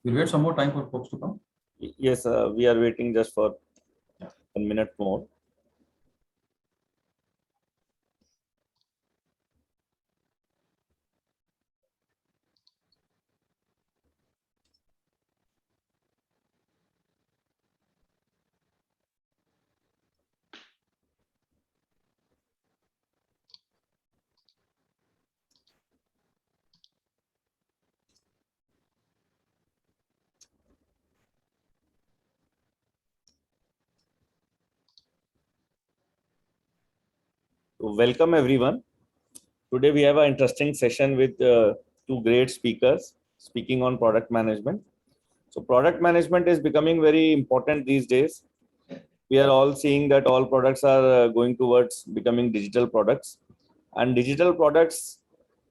We'll wait some more time for folks to come. Yes, we are waiting just for Yeah. 1 minute more. Welcome everyone. Today we have an interesting session with two great speakers speaking on product management. So product management is becoming very important these days. We are all seeing that all products are going towards becoming digital products, and digital products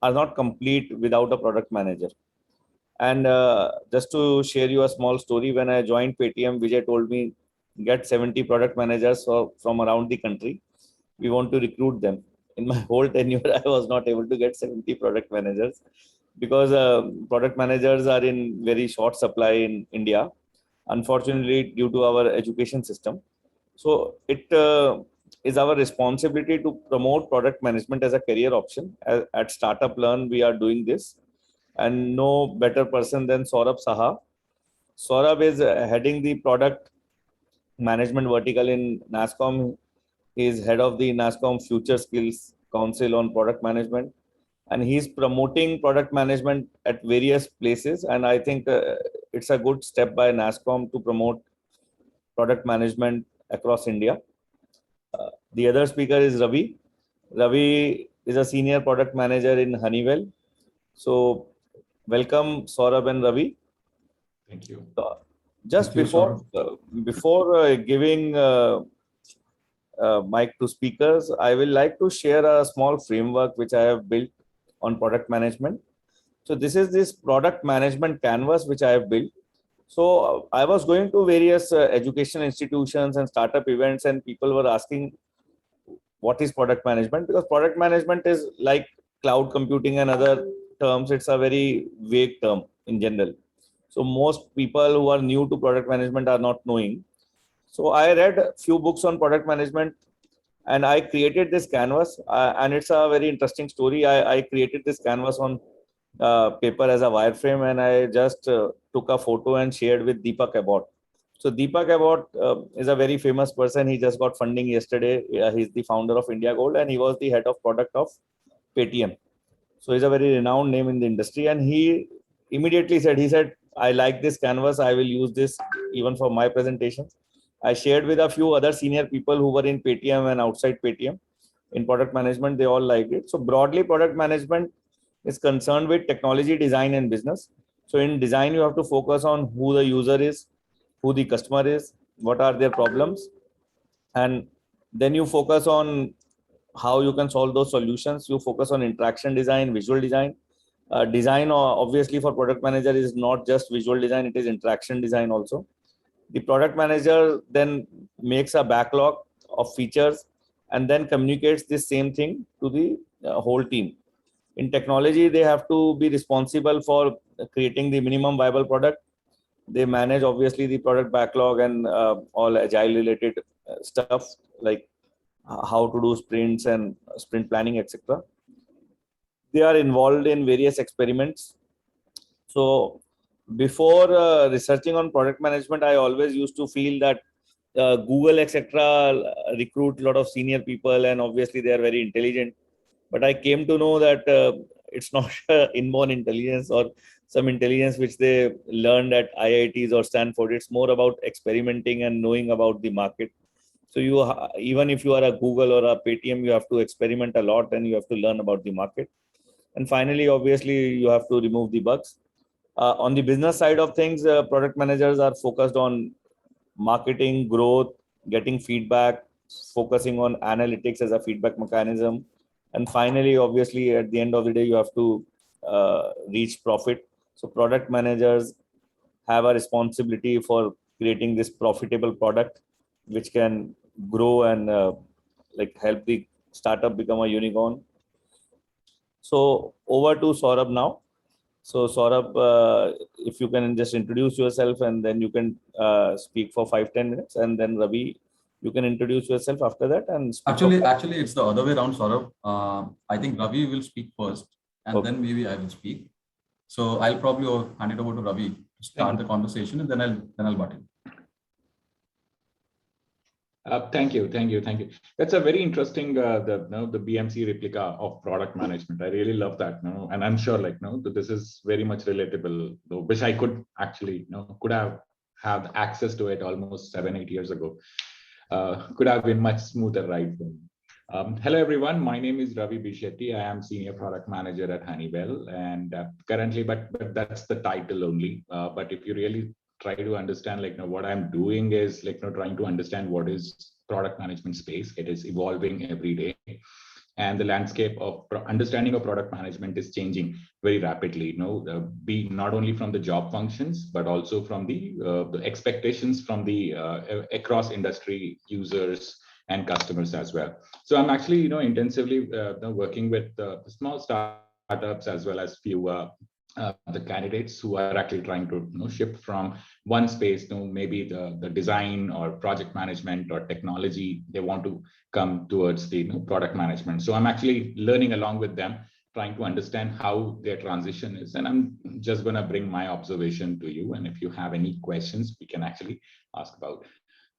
are not complete without a product manager. And just to share you a small story, when I joined Paytm, Vijay told me get 70 product managers from around the country. We want to recruit them. In my whole tenure, I was not able to get 70 product managers because product managers are in very short supply in India, unfortunately, due to our education system. So it is our responsibility to promote product management as a career option. At Startup Learn, we are doing this, and no better person than Saurabh Saha. Saurabh is heading the product management vertical in NASSCOM. He is head of the NASSCOM Future Skills Council on product management, and he's promoting product management at various places. And I think it's a good step by NASSCOM to promote product management across India. The other speaker is Ravi. Ravi is a senior product manager in Honeywell. So welcome Saurabh and Ravi. Thank you. Just Thank you, before giving mic to speakers, I will like to share a small framework which I have built on product management. So this product management canvas which I have built. So I was going to various education institutions and startup events, and people were asking what is product management, because product management is like cloud computing and other terms. It's a very vague term in general. So most people who are new to product management are not knowing. So I read a few books on product management, and I created this canvas. And it's a very interesting story. I created this canvas on paper as a wireframe, and I just took a photo and shared with Deepak Abbott. So Deepak Abbott is a very famous person. He just got funding yesterday. He's the founder of India Gold, and he was the head of product of Paytm. So he's a very renowned name in the industry. And he immediately said, I like this canvas. I will use this even for my presentations. I shared with a few other senior people who were in Paytm and outside Paytm in product management. They all liked it. So broadly, product management is concerned with technology, design, and business. So in design, you have to focus on who the user is, who the customer is, what are their problems, and then you focus on how you can solve those solutions. You focus on interaction design, visual design. Design obviously for product manager is not just visual design, it is interaction design also. The product manager then makes a backlog of features and then communicates this same thing to the whole team. In technology, they have to be responsible for creating the minimum viable product. They manage obviously the product backlog and all agile related stuff, like how to do sprints and sprint planning, etc. They are involved in various experiments. So before researching on product management, I always used to feel that Google, etc., recruit a lot of senior people, and obviously they are very intelligent. But I came to know that it's not inborn intelligence or some intelligence which they learned at IITs or Stanford. It's more about experimenting and knowing about the market. So even if you are a Google or a Paytm, you have to experiment a lot and you have to learn about the market. And finally, obviously, you have to remove the bugs. On the business side of things, product managers are focused on marketing, growth, getting feedback, focusing on analytics as a feedback mechanism. And finally, obviously, at the end of the day, you have to reach profit. So product managers have a responsibility for creating this profitable product, which can grow and like help the startup become a unicorn. So over to Saurabh now. So Saurabh, if you can just introduce yourself and then you can speak for 5-10 minutes, and then Ravi, you can introduce yourself after that and speak. Actually, it's the other way around, Saurabh. I think Ravi will speak first, and then maybe I will speak. So I'll probably hand it over to Ravi to start the conversation, and then I'll butt in. Thank you. That's a very interesting the BMC replica of product management. I really love that. And I'm sure that this is very much relatable. Though, wish I could actually could have access to it almost 7-8 years ago. Could have been much smoother ride for me. Hello everyone. My name is Ravi B. Shetty. I am Senior Product Manager at Honeywell, and currently, but that's the title only. But if you really try to understand what I'm doing is trying to understand what is product management space. It is evolving every day, and the landscape of understanding of product management is changing very rapidly. Be not only from the job functions but also from the expectations from the across industry users and customers as well. So I'm actually intensively working with small startups as well as few the candidates who are actually trying to shift from one space to maybe the design or project management or technology. They want to come towards the product management. So I'm actually learning along with them, trying to understand how their transition is. And I'm just going to bring my observation to you. And if you have any questions, we can actually ask about.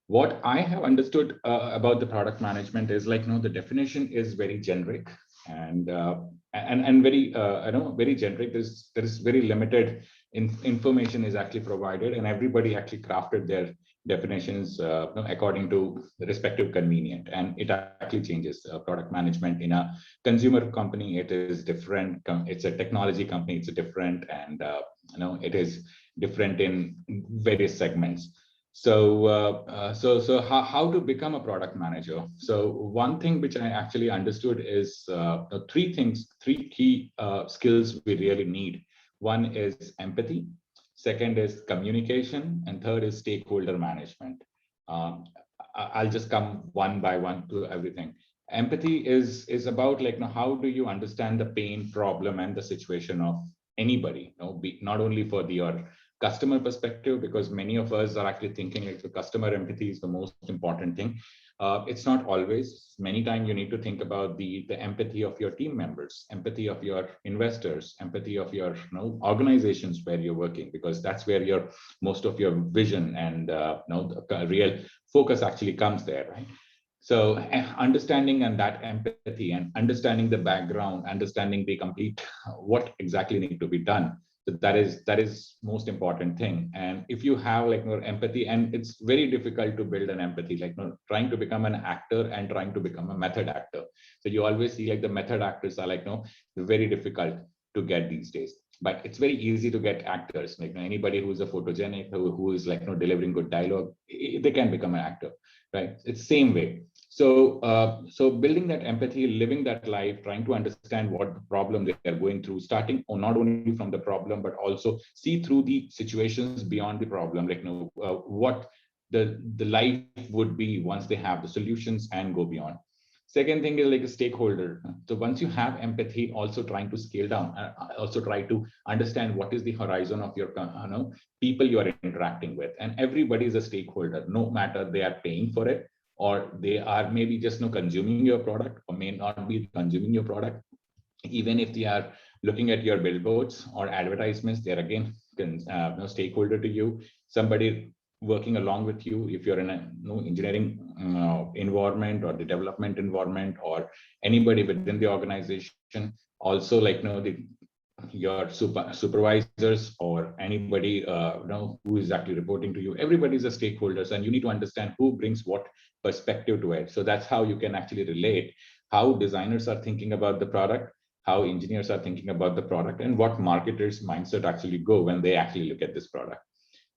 What I have understood about the product management is the definition is very generic and very very generic. There is very limited information is actually provided, and everybody actually crafted their definitions according to the respective convenient, and it actually changes. Product management in a consumer company, it is different. It's a technology company, it's a different, and it is different in various segments. So how to become a product manager? So one thing which I actually understood is three key skills we really need. One is empathy, second is communication, and third is stakeholder management. I'll just come one by one to everything. Empathy is about how do you understand the pain, problem, and the situation of anybody, not only for your customer perspective, because many of us are actually thinking the customer empathy is the most important thing. It's not always. Many times you need to think about the empathy of your team members, empathy of your investors, empathy of your organizations where you're working, because that's where your most of your vision and the real focus actually comes there, right? So understanding and that empathy and understanding the background, understanding the complete what exactly need to be done. So that is most important thing. And if you have more empathy, and it's very difficult to build an empathy, trying to become an actor and trying to become a method actor. So you always see the method actors are very difficult to get these days. But it's very easy to get actors. Anybody who's a photogenic, who is delivering good dialogue, they can become an actor, right? It's same way. So building that empathy, living that life, trying to understand what the problem they are going through, starting not only from the problem, but also see through the situations beyond the problem, what the life would be once they have the solutions and go beyond. Second thing is a stakeholder. So once you have empathy, also trying to scale down, also try to understand what is the horizon of your people you are interacting with. And everybody is a stakeholder, no matter they are paying for it, or they are maybe just consuming your product, or may not be consuming your product. Even if they are looking at your billboards or advertisements, they're again stakeholder to you. Somebody working along with you, if you're in a engineering environment or the development environment, or anybody within the organization, also your supervisors or anybody who is actually reporting to you. Everybody's a stakeholders, and you need to understand who brings what perspective to it. So that's how you can actually relate how designers are thinking about the product, how engineers are thinking about the product, and what marketers' mindset actually go when they actually look at this product.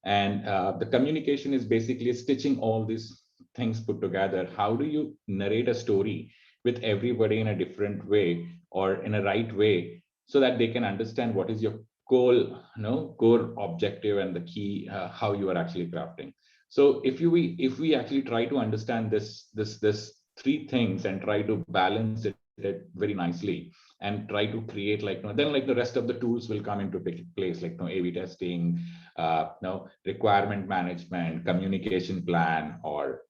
And the communication is basically stitching all these things put together. How do you narrate a story with everybody in a different way or in a right way, so that they can understand what is your goal, core objective, and the key, how you are actually crafting. So if we actually try to understand this three things and try to balance it very nicely, and try to create like, then like the rest of the tools will come into place, like A/B testing, requirement management, communication plan, or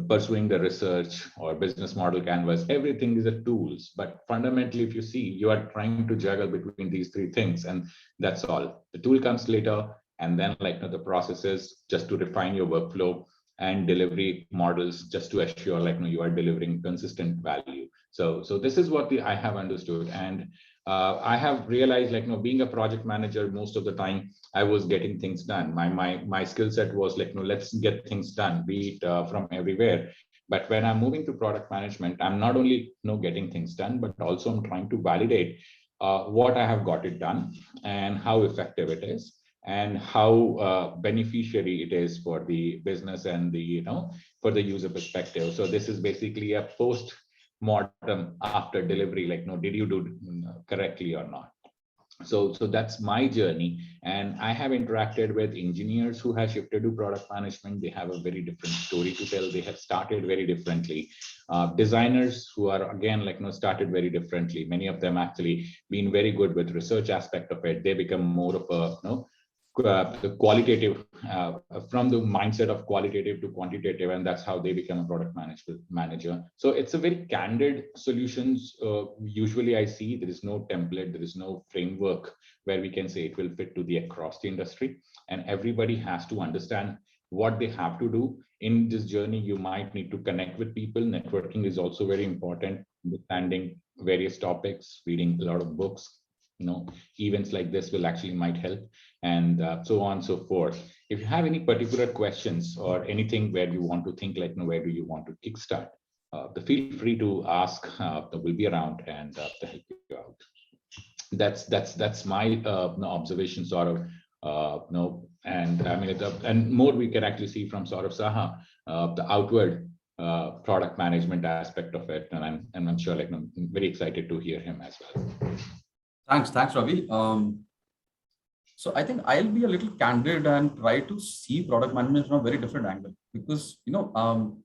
pursuing the research or business model canvas. Everything is a tools, but fundamentally, if you see, you are trying to juggle between these three things, and that's all. The tool comes later, and then like the processes just to refine your workflow and delivery models just to assure like you are delivering consistent value. So this is what I have understood, and I have realized like being a project manager, most of the time I was getting things done. My skill set was like let's get things done, be it from everywhere. But when I'm moving to product management, I'm not only getting things done, but also I'm trying to validate what I have got it done and how effective it is, and how beneficiary it is for the business and the for the user perspective. So this is basically a post mortem after delivery, like did you do correctly or not. So that's my journey, and I have interacted with engineers who have shifted to product management. They have a very different story to tell. They have started very differently. Designers who are again like started very differently. Many of them actually been very good with research aspect of it. They become more of a the qualitative from the mindset of qualitative to quantitative, and that's how they become a product manager. So it's a very candid solutions. Usually I see there is no template, there is no framework where we can say it will fit to the across the industry, and everybody has to understand what they have to do in this journey. You might need to connect with people. Networking is also very important. Understanding various topics, reading a lot of books, events like this will actually might help, and so on and so forth. If you have any particular questions or anything where you want to think like where do you want to kickstart, feel free to ask. We'll be around and to help you out. That's my observation sort of and I mean and more we can actually see from sort of Saha, the outward product management aspect of it, and I'm sure like I'm very excited to hear him as well. Thanks, Ravi. So I think I'll be a little candid and try to see product management from a very different angle, because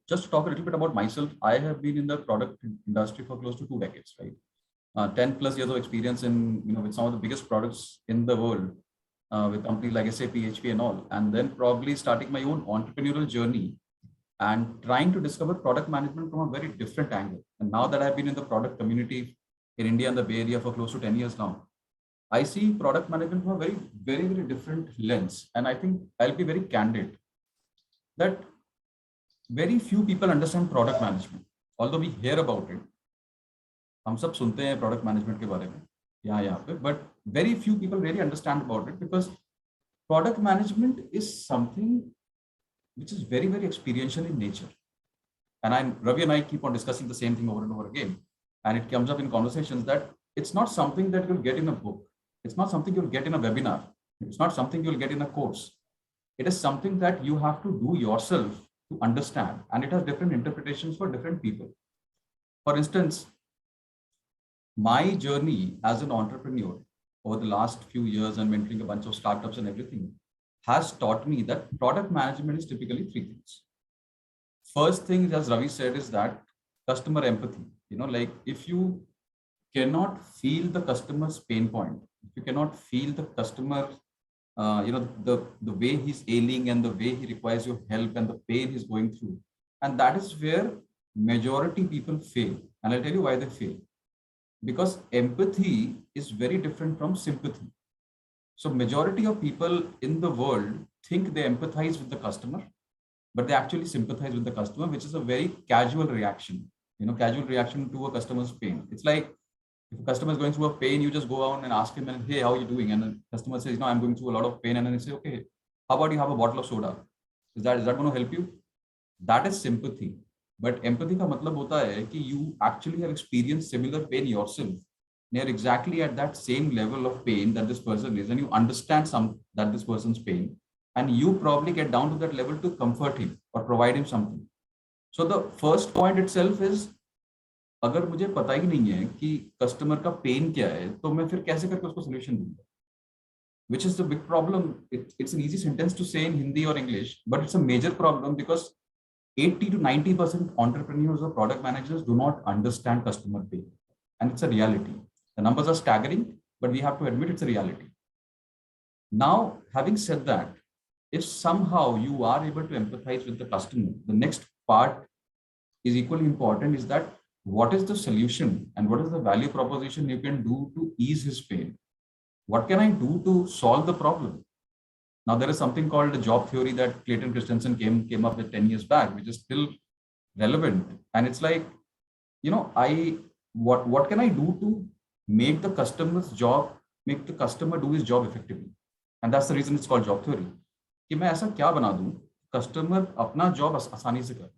just to talk a little bit about myself, I have been in the product industry for close to 2 decades, right? 10 plus years of experience in with some of the biggest products in the world, with companies like SAP, HP, and all, and then probably starting my own entrepreneurial journey and trying to discover product management from a very different angle. And now that I've been in the product community in India and the Bay Area for close to 10 years now, I see product management from a very, very, very different lens. And I think I'll be very candid that very few people understand product management. Although we hear about it, हम सब सुनते हैं product management के बारे में यहाँ पे, but very few people really understand about it, because product management is something which is very, very experiential in nature. And Ravi and I keep on discussing the same thing over and over again. And it comes up in conversations that it's not something that you'll get in a book. It's not something you'll get in a webinar. It's not something you'll get in a course. It is something that you have to do yourself to understand. And it has different interpretations for different people. For instance, my journey as an entrepreneur over the last few years and mentoring a bunch of startups and everything has taught me that product management is typically 3 things. First thing, as Ravi said, is that customer empathy. Like if you cannot feel the customer's pain point, if you cannot feel the customer, the way he's ailing and the way he requires your help and the pain he's going through, and that is where majority people fail. And I'll tell you why they fail. Because empathy is very different from sympathy. So majority of people in the world think they empathize with the customer, but they actually sympathize with the customer, which is a very casual reaction. Casual reaction to a customer's pain. It's like if a customer is going through a pain, you just go out and ask him, and hey, how are you doing? And the customer says, no, I'm going through a lot of pain. And then you say, okay, how about you have a bottle of soda? Is that going to help you? That is sympathy. But empathy का मतलब होता है कि you actually have experienced similar pain yourself. You're exactly at that same level of pain that this person is, and you understand that this person's pain, and you probably get down to that level to comfort him or provide him something. So the first point itself is, अगर मुझे पता ही नहीं है कि customer का pen क्या है, तो मैं फिर कैसे करके उसको सॉल्यूशन दूंगा? Which is the big problem. It's an easy sentence to say in Hindi or English, but it's a major problem because 80 to 90% entrepreneurs or product managers do not understand customer pain. and it's a reality. The numbers are staggering, but we have to admit it's a reality. Now, having said that, if somehow you are able to empathize with the customer, the next part is equally important, is that what is the solution and what is the value proposition you can do to ease his pain? What can I do to solve the problem? Now, there is something called the job theory that Clayton Christensen came up with 10 years back, which is still relevant. And it's like, what can I do to make the customer's job, make the customer do his job effectively? And that's the reason it's called job theory. कि मैं ऐसा क्या बना दूं customer अपना job आसानी से कर.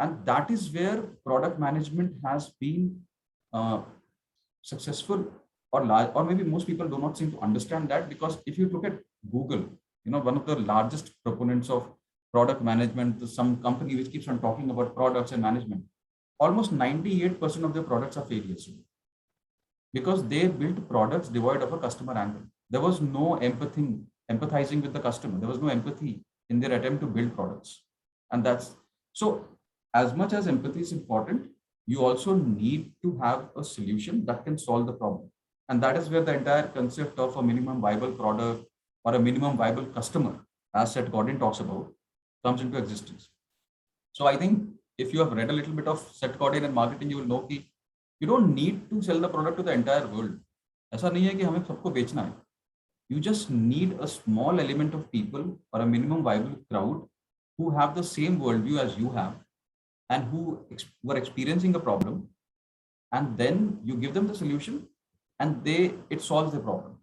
And that is where product management has been successful, or large, or maybe most people do not seem to understand that, because if you look at Google, one of the largest proponents of product management, some company which keeps on talking about products and management, almost 98% of their products are failures because they built products devoid of a customer angle. There was no empathizing with the customer. There was no empathy in their attempt to build products. And that's so, as much as empathy is important, you also need to have a solution that can solve the problem. And that is where the entire concept of a minimum viable product or a minimum viable customer, as Seth Godin talks about, comes into existence. So I think if you have read a little bit of Seth Godin and marketing, you will know that you don't need to sell the product to the entire world. ऐसा नहीं है कि हमें सबको बेचना है. You just need a small element of people or a minimum viable crowd who have the same worldview as you have and who are experiencing a problem, and then you give them the solution and it solves the problem,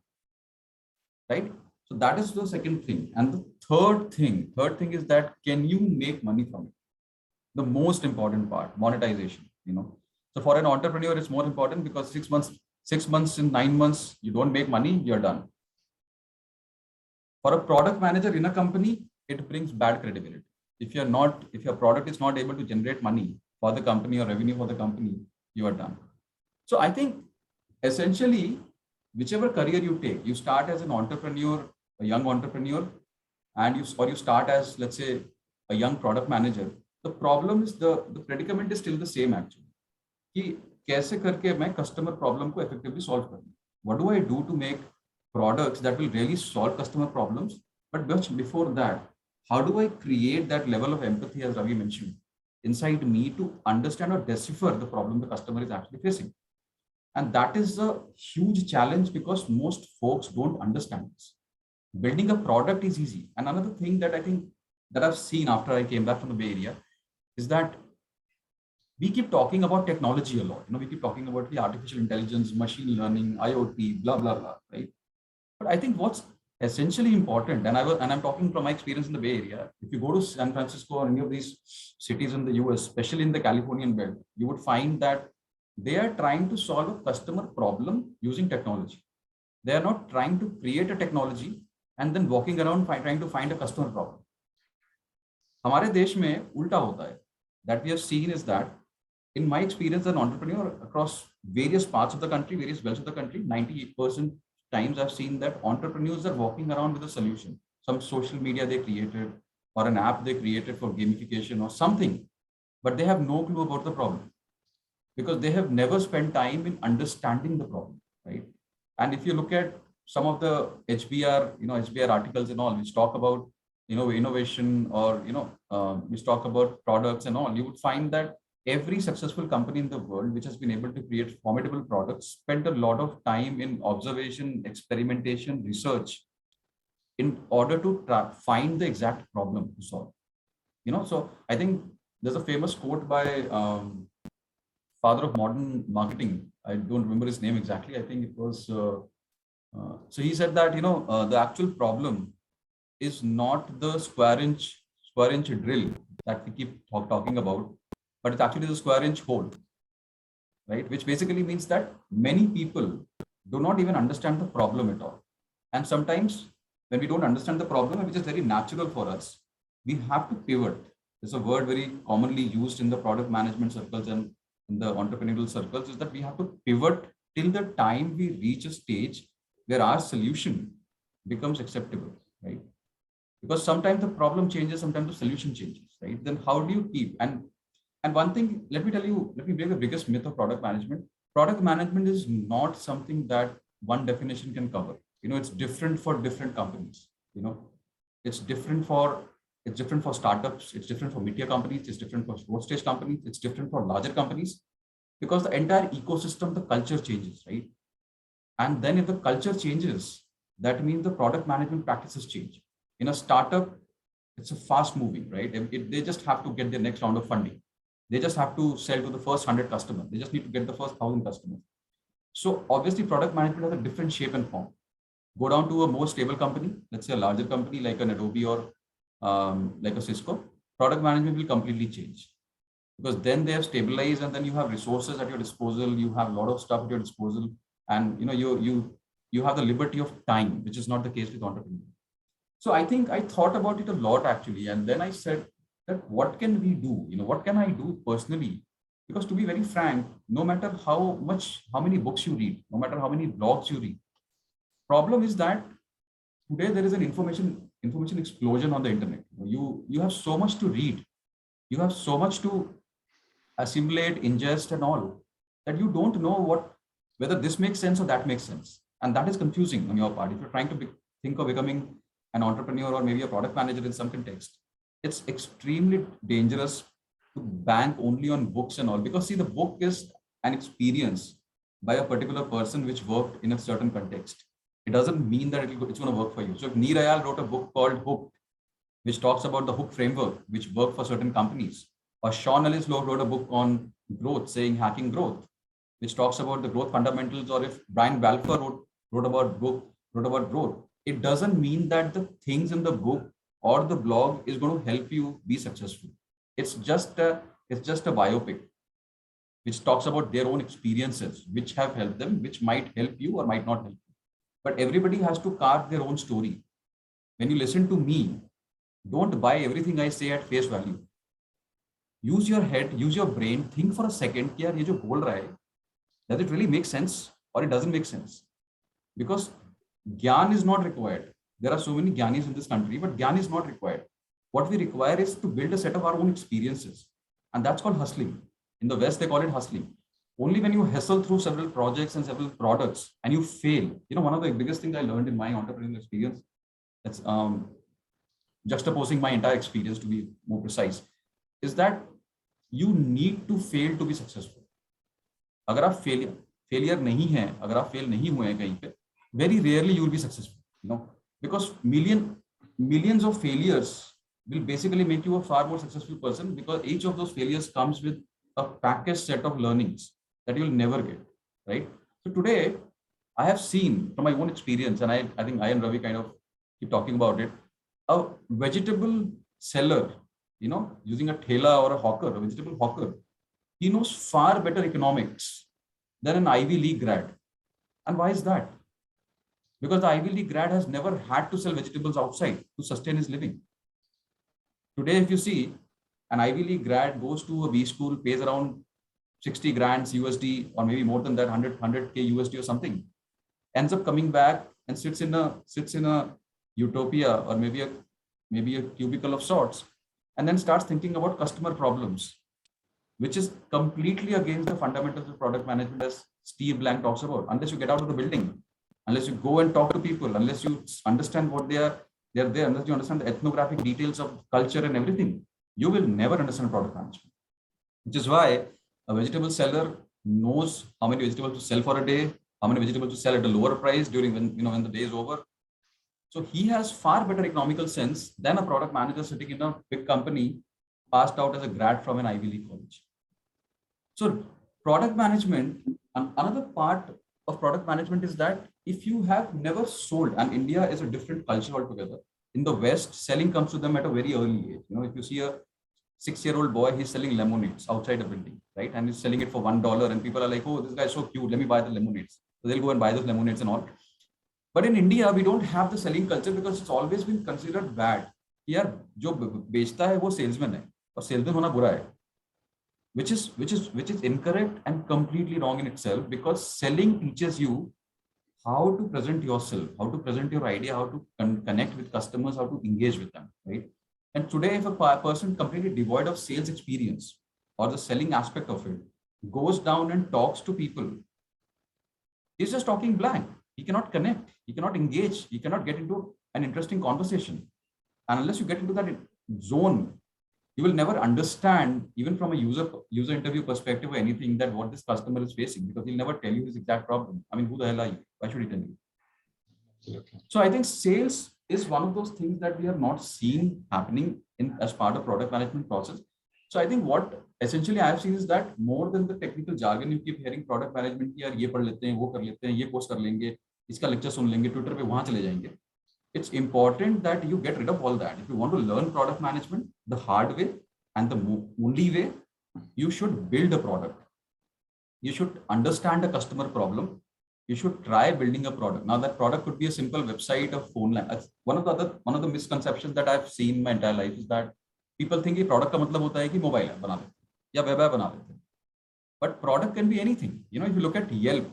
right? So that is the second thing. And the third thing is that, can you make money from it? The most important part, monetization, So for an entrepreneur, it's more important because 6 months in 9 months, you don't make money, you're done. For a product manager in a company, it brings bad credibility. If your product is not able to generate money for the company or revenue for the company, you are done. So I think essentially, whichever career you take, you start as an entrepreneur, a young entrepreneur, and you start as, let's say, a young product manager. The problem is the predicament is still the same actually. कि कैसे करके मैं customer problem को effectively solve करूँ? What do I do to make products that will really solve customer problems? But just before that, how do I create that level of empathy, as Ravi mentioned, inside me to understand or decipher the problem the customer is actually facing? And that is a huge challenge because most folks don't understand this. Building a product is easy. And another thing that I think that I've seen after I came back from the Bay Area is that we keep talking about technology a lot. We keep talking about the artificial intelligence, machine learning, IoT, blah, blah, blah, right? But I think what's essentially important, and I'm talking from my experience in the Bay Area, if you go to San Francisco or any of these cities in the US, especially in the Californian belt, you would find that they are trying to solve a customer problem using technology. They are not trying to create a technology and then walking around trying to find a customer problem. हमारे देश में उल्टा होता है. That we have seen is that, in my experience as an entrepreneur across various parts of the country, various belts of the country, 98% times I've seen that entrepreneurs are walking around with a solution, some social media they created or an app they created for gamification or something, but they have no clue about the problem because they have never spent time in understanding the problem, right? And if you look at some of the HBR articles and all, which talk about, innovation or, which talk about products and all, you would find that every successful company in the world which has been able to create formidable products spent a lot of time in observation, experimentation, research in order to find the exact problem to solve. So I think there's a famous quote by father of modern marketing. I don't remember his name exactly. I think it was, so he said that, the actual problem is not the square inch drill that we keep talking about, but it's actually the square inch hole, right? Which basically means that many people do not even understand the problem at all. And sometimes when we don't understand the problem, which is very natural for us, we have to pivot. There's a word very commonly used in the product management circles and in the entrepreneurial circles, is that we have to pivot till the time we reach a stage where our solution becomes acceptable, right? Because sometimes the problem changes, sometimes the solution changes, right? Then how do you keep, and one thing, let me break the biggest myth of product management. product management is not something that one definition can cover. It's different for different companies. You know, it's different for startups, it's different for media companies, it's different for growth stage companies, it's different for larger companies, because the entire ecosystem, the culture changes, right? And then if the culture changes, that means the product management practices change. In a startup, it's a fast moving, right? They just have to get their next round of funding. They just have to sell to the first 100 customers. They just need to get the first 1,000 customers. So obviously product management has a different shape and form. Go down to a more stable company, let's say a larger company like an Adobe or like a Cisco, product management will completely change, because then they have stabilized, and then you have resources at your disposal. You have a lot of stuff at your disposal, and you have the liberty of time, which is not the case with entrepreneurs. So I think I thought about it a lot actually, and then I said that what can we do? What can I do personally? Because to be very frank, no matter how many books you read, no matter how many blogs you read, problem is that today there is an information explosion on the internet. You have so much to read, you have so much to assimilate, ingest, and all, that you don't know whether this makes sense or that makes sense, and that is confusing on your part. If you're trying to think of becoming an entrepreneur or maybe a product manager in some context, it's extremely dangerous to bank only on books and all, because see, the book is an experience by a particular person which worked in a certain context. It doesn't mean that it's going to work for you. So if Nir Eyal wrote a book called Hook, which talks about the Hook framework, which worked for certain companies, or Sean Ellis wrote a book on growth, saying hacking growth, which talks about the growth fundamentals, or if Brian Balfour wrote about growth, it doesn't mean that the things in the book or the blog is going to help you be successful. It's just a biopic which talks about their own experiences, which have helped them, which might help you or might not help you. But everybody has to carve their own story. When you listen to me, don't buy everything I say at face value. Use your head, use your brain, think for a second, कि यार ये जो बोल रहा है, does it really make sense or it doesn't make sense? Because Gyan is not required. There are so many Gyanis in this country, but Gyan is not required. What we require is to build a set of our own experiences. And that's called hustling. In the West, they call it hustling. Only when you hustle through several projects and several products and you fail. One of the biggest things I learned in my entrepreneurial experience, that's juxtaposing my entire experience to be more precise, is that you need to fail to be successful. अगर आप failure नहीं है, अगर आप fail नहीं हुए हैं कहीं पे, very rarely you will be successful. Because millions of failures will basically make you a far more successful person, because each of those failures comes with a packaged set of learnings that you will never get, right? So today, I have seen from my own experience, and I think I and Ravi kind of keep talking about it, a vegetable seller, using a thela or a vegetable hawker, he knows far better economics than an Ivy League grad. And why is that? Because the Ivy League grad has never had to sell vegetables outside to sustain his living. Today, if you see, an Ivy League grad goes to a B school, pays around 60 grand USD, or maybe more than that, 100K USD or something, ends up coming back and sits in a utopia, or maybe a cubicle of sorts, and then starts thinking about customer problems, which is completely against the fundamentals of product management, as Steve Blank talks about. Unless you get out of the building, unless you go and talk to people, unless you understand what they're there, unless you understand the ethnographic details of culture and everything, you will never understand product management. Which is why a vegetable seller knows how many vegetables to sell for a day, how many vegetables to sell at a lower price during when the day is over. So he has far better economical sense than a product manager sitting in a big company, passed out as a grad from an Ivy League college. So product management, and another part of product management is that if you have never sold, and India is a different culture altogether. In the West, selling comes to them at a very early age. If you see a 6-year-old boy, he's selling lemonades outside a building, right? And he's selling it for $1, and people are like, oh, this guy's so cute, let me buy the lemonades. So they'll go and buy those lemonades and all. But in India, we don't have the selling culture, because it's always been considered bad. यार जो बेचता है वो salesman है, और salesman होना बुरा है, which is incorrect and completely wrong in itself, because selling teaches you how to present yourself, how to present your idea, how to connect with customers, how to engage with them, right? And today, if a person completely devoid of sales experience or the selling aspect of it, goes down and talks to people, he's just talking blank. He cannot connect, he cannot engage, he cannot get into an interesting conversation. And unless you get into that zone, you will never understand, even from a user interview perspective or anything, that what this customer is facing, because he'll never tell you his exact problem. I mean, who the hell are you? Why should he tell you? Absolutely. So I think sales is one of those things that we have not seen happening in as part of product management process. So I think what essentially I have seen is that more than the technical jargon you keep hearing product management की, यार ये पढ़ लेते हैं, वो कर लेते हैं, ये कोर्स कर लेंगे, इसका लेक्चर सुन लेंगे, ट्विटर पे वहां चले जाएंगे. It's important that you get rid of all that. If you want to learn product management the hard way and the only way, you should build a product. You should understand a customer problem. You should try building a product. Now that product could be a simple website or phone line. One of the misconceptions that I've seen my entire life is that people think कि product का मतलब होता है कि mobile app बना लेते हैं या web app बना लेते हैं. But product can be anything. You know, if you look at Yelp,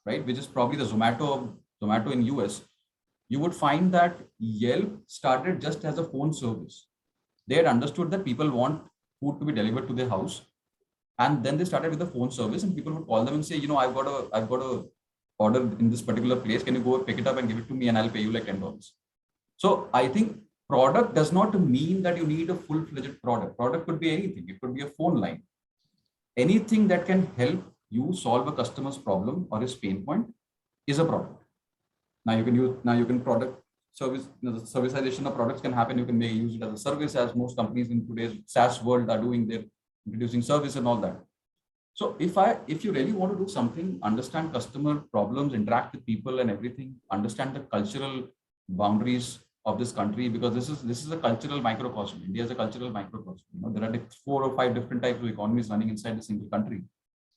right, which is probably the Zomato in US, you would find that Yelp started just as a phone service. They had understood that people want food to be delivered to their house. And then they started with the phone service, and people would call them and say, you know, I've got a order in this particular place. Can you go pick it up and give it to me, and I'll pay you like $10. So I think product does not mean that you need a full-fledged product. Product could be anything. It could be a phone line. Anything that can help you solve a customer's problem or his pain point is a product. Now you can product service, the serviceization of products can happen. You can use it as a service, as most companies in today's SaaS world are doing. They're introducing service and all that. So if you really want to do something, understand customer problems, interact with people and everything, understand the cultural boundaries of this country, because this is a cultural microcosm. India is a cultural microcosm. You know, there are 4 or 5 different types of economies running inside a single country,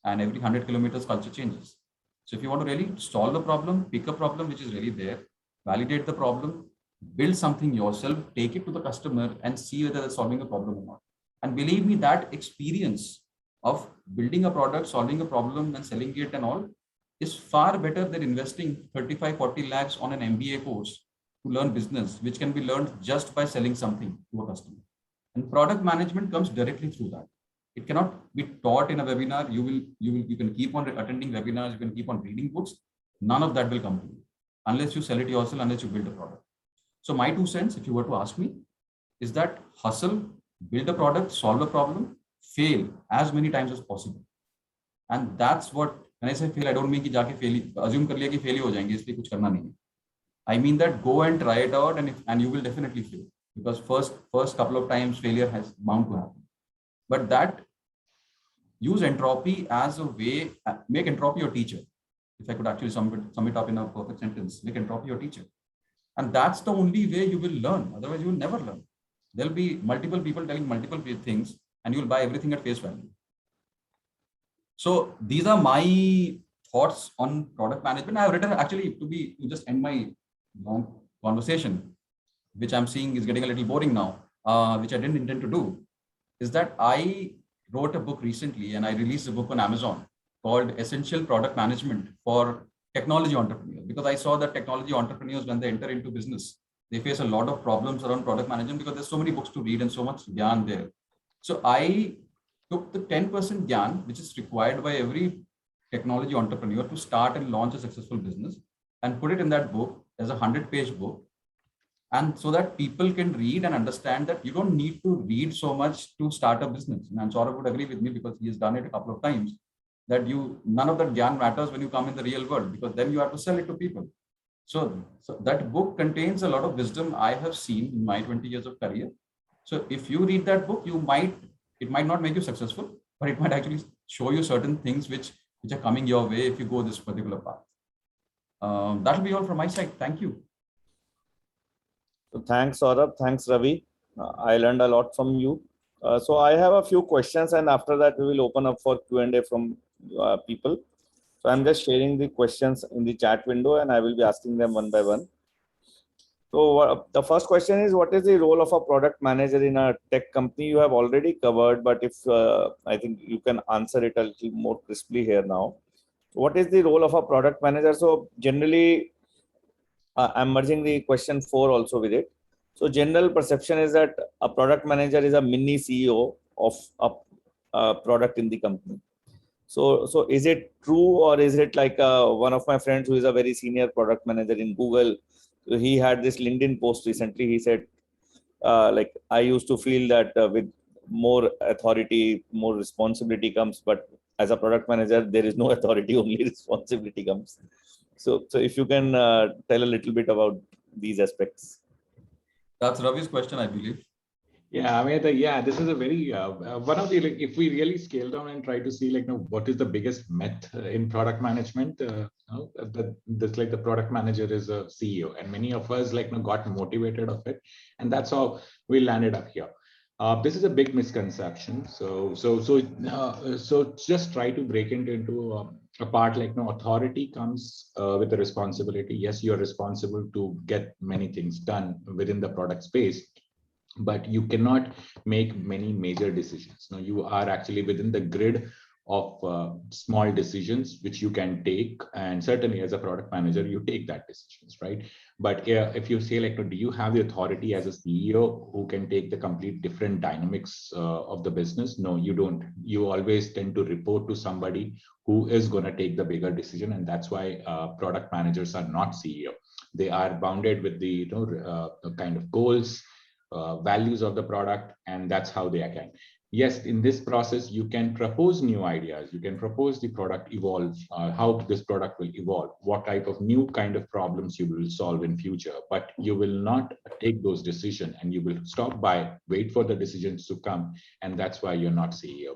and every 100 kilometers culture changes. So if you want to really solve the problem, pick a problem which is really there, validate the problem, build something yourself, take it to the customer and see whether it's solving a problem or not. And believe me, that experience of building a product, solving a problem and selling it and all is far better than investing 35-40 lakhs on an MBA course to learn business, which can be learned just by selling something to a customer. And product management comes directly through that. It cannot be taught in a webinar. You can keep on attending webinars, you can keep on reading books. None of that will come to you unless you sell it yourself, unless you build a product. So my 2 cents, if you were to ask me, is that hustle, build a product, solve a problem, fail as many times as possible. And that's what, when I say fail, I don't mean कि जाके fail, assume कर लिया कि fail ही हो जाएंगे, इसलिए कुछ करना नहीं है. I mean that go and try it out, and you will definitely fail, because first couple of times failure has bound to happen. But that, use entropy as a way, make entropy your teacher. If I could actually sum it up in a perfect sentence, make entropy your teacher. And that's the only way you will learn. Otherwise, you will never learn. There'll be multiple people telling multiple things, and you will buy everything at face value. So these are my thoughts on product management. I have written, actually, to just end my long conversation, which I'm seeing is getting a little boring now, which I didn't intend to do, is that I wrote a book recently, and I released a book on Amazon called Essential Product Management for Technology Entrepreneurs, because I saw that technology entrepreneurs, when they enter into business, they face a lot of problems around product management because there's so many books to read and so much gyan there. So I took the 10% gyan, which is required by every technology entrepreneur to start and launch a successful business, and put it in that book as a 100-page book. And so that people can read and understand that you don't need to read so much to start a business. And Saurabh would agree with me, because he has done it a couple of times, that none of that gyan matters when you come in the real world, because then you have to sell it to people. So that book contains a lot of wisdom I have seen in my 20 years of career. So if you read that book, it might not make you successful, but it might actually show you certain things which are coming your way if you go this particular path. That'll be all from my side. Thank you. So thanks, Saurabh. Thanks, Ravi. I learned a lot from you. So I have a few questions, and after that we will open up for Q&A from people. So I'm just sharing the questions in the chat window, and I will be asking them one by one. So the first question is, what is the role of a product manager in a tech company? You have already covered, but if I think you can answer it a little more crisply here now. What is the role of a product manager? So generally, I'm merging the question 4 also with it. So general perception is that a product manager is a mini CEO of a product in the company. So is it true, or is it like one of my friends who is a very senior product manager in Google? He had this LinkedIn post recently. He said, like, I used to feel that with more authority, more responsibility comes, but as a product manager, there is no authority, only responsibility comes. So if you can tell a little bit about these aspects. That's Ravi's question, I believe. Yeah, I mean, yeah, this is a very one of the, like, if we really scale down and try to see, like, what is the biggest myth in product management, that's like the product manager is a CEO, and many of us, like, got motivated of it, and that's how we landed up here. This is a big misconception. So just try to break it into a part, like, authority comes with the responsibility. Yes, you're responsible to get many things done within the product space, but you cannot make many major decisions. Now, you are actually within the grid of small decisions which you can take, and certainly as a product manager you take that decisions, right? But if you say, like, do you have the authority as a CEO who can take the complete different dynamics of the business? No, you don't. You always tend to report to somebody who is going to take the bigger decision, and that's why product managers are not CEO. They are bounded with the kind of goals, values of the product, and that's how they can. Yes, in this process you can propose new ideas, you can propose the product evolve, how this product will evolve, what type of new kind of problems you will solve in future, but you will not take those decisions, and you will stop by, wait for the decisions to come, and that's why you're not CEO.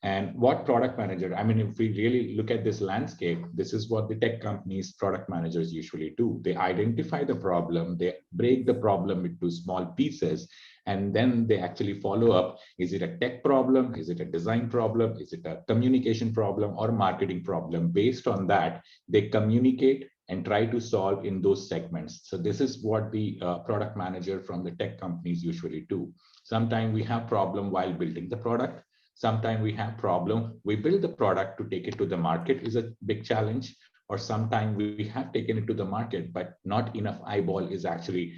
And what product manager, I mean, if we really look at this landscape, this is what the tech companies' product managers usually do. They identify the problem, they break the problem into small pieces, and then they actually follow up. Is it a tech problem? Is it a design problem? Is it a communication problem or marketing problem? Based on that, they communicate and try to solve in those segments. So this is what the product manager from the tech companies usually do. Sometimes we have problem while building the product. Sometimes we have problem, we build the product to take it to the market is a big challenge, or sometimes we have taken it to the market, but not enough eyeball is actually,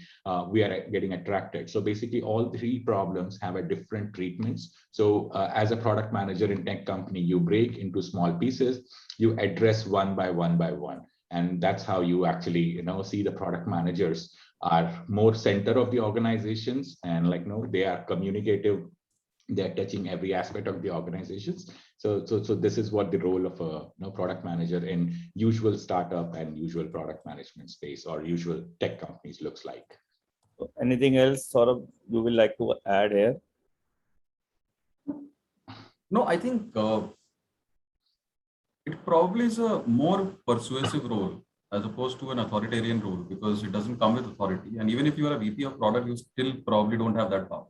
we are getting attracted. So basically all three problems have a different treatments. So as a product manager in tech company, you break into small pieces, you address one by one. And that's how you actually, see the product managers are more center of the organizations, and like, they are communicative, they're touching every aspect of the organizations. So this is what the role of a product manager in usual startup and usual product management space or usual tech companies looks like. Anything else, Saurabh, you will like to add here? No, I think it probably is a more persuasive role as opposed to an authoritarian role, because it doesn't come with authority. And even if you are a VP of product, you still probably don't have that power.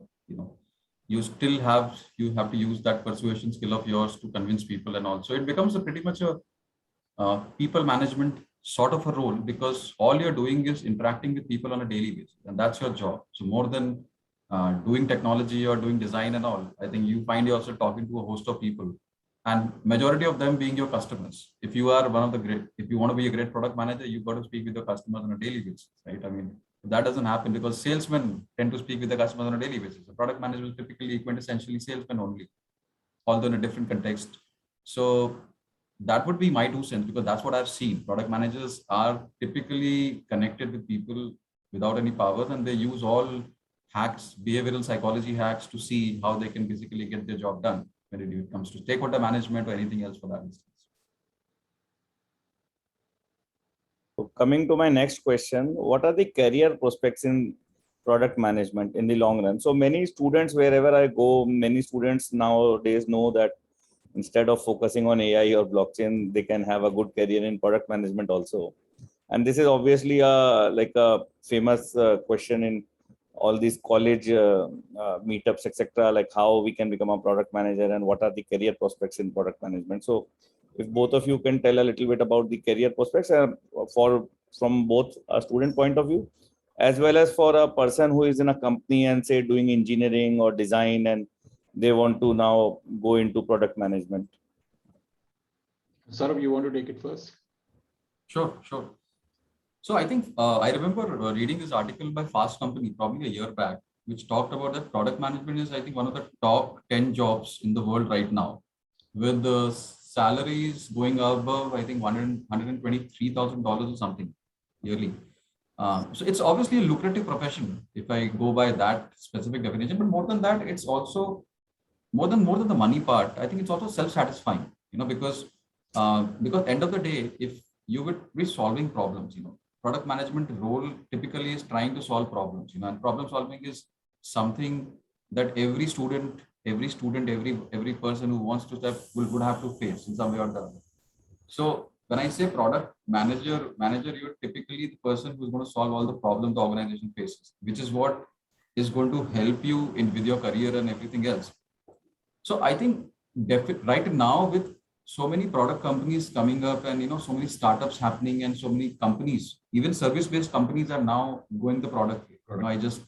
You still have to use that persuasion skill of yours to convince people, and also it becomes a pretty much a people management sort of a role, because all you're doing is interacting with people on a daily basis, and that's your job. So more than doing technology or doing design and all, I think you find yourself talking to a host of people, and majority of them being your customers. If you are if you want to be a great product manager, you've got to speak with your customers on a daily basis, right? I mean, that doesn't happen because salesmen tend to speak with the customers on a daily basis. The product manager is typically quintessentially salesman only, although in a different context. So that would be my 2 cents, because that's what I've seen. Product managers are typically connected with people without any powers, and they use all hacks, behavioral psychology hacks, to see how they can basically get their job done when it comes to stakeholder management or anything else for that instance. So coming to my next question, what are the career prospects in product management in the long run? So many students, wherever I go, many students nowadays know that instead of focusing on AI or blockchain, they can have a good career in product management also. And this is obviously like a famous question in all these college meetups, etc. Like how we can become a product manager and what are the career prospects in product management. So if both of you can tell a little bit about the career prospects from both a student point of view, as well as for a person who is in a company and say doing engineering or design, and they want to now go into product management. Saurabh, you want to take it first? Sure. So I think I remember reading this article by Fast Company probably a year back, which talked about that product management is, I think, one of the top 10 jobs in the world right now, with salaries going above, I think, $123,000 or something yearly. So it's obviously a lucrative profession if I go by that specific definition. But more than that, it's also more than the money part. I think it's also self-satisfying, because end of the day, if you would be solving problems, product management role typically is trying to solve problems, and problem solving is something that every person who wants to step would have to face in some way or the other. So when I say product manager, you're typically the person who's going to solve all the problems the organization faces, which is what is going to help you in with your career and everything else. So I think right now, with so many product companies coming up, and so many startups happening, and so many companies, even service-based companies, are now going the product way. I just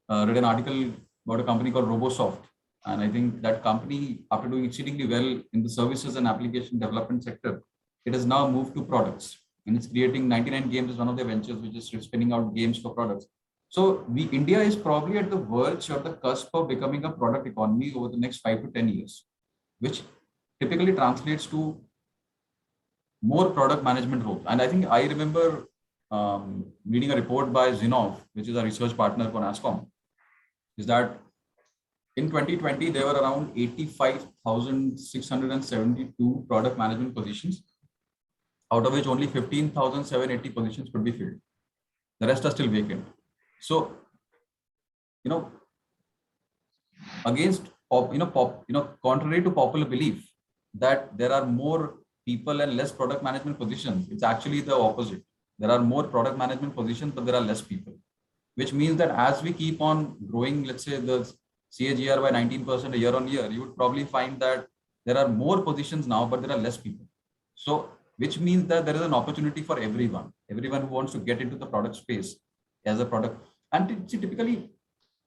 read an article about a company called Robosoft, and I think that company, after doing exceedingly well in the services and application development sector, it has now moved to products, and it's creating 99 Games is one of their ventures, which is spinning out games for products. So India is probably at the verge or the cusp of becoming a product economy over the next 5 to 10 years, which typically translates to more product management roles. And I think I remember reading a report by Zinnov, which is a research partner for NASSCOM, is that in 2020, there were around 85,672 product management positions, out of which only 15,780 positions could be filled. The rest are still vacant. So, contrary to popular belief that there are more people and less product management positions, it's actually the opposite. There are more product management positions, but there are less people, which means that as we keep on growing, let's say the CAGR by 19% year on year, you would probably find that there are more positions now, but there are less people. So, which means that there is an opportunity for everyone who wants to get into the product space as a product. And typically,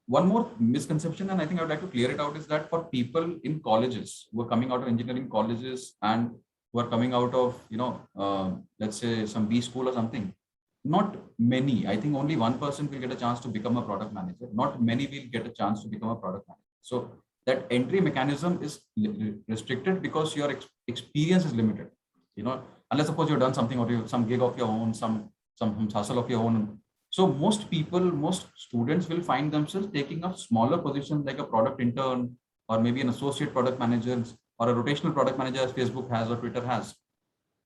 one more misconception, and I think I would like to clear it out, is that for people in colleges who are coming out of engineering colleges and who are coming out of, let's say some B school or something, not many, I think only 1% will get a chance to become a product manager. Not many will get a chance to become a product manager. So that entry mechanism is restricted because your experience is limited, unless of course you've done something, or some gig of your own, some hustle of your own. So most students will find themselves taking up smaller positions like a product intern, or maybe an associate product manager, or a rotational product manager as Facebook has or Twitter has.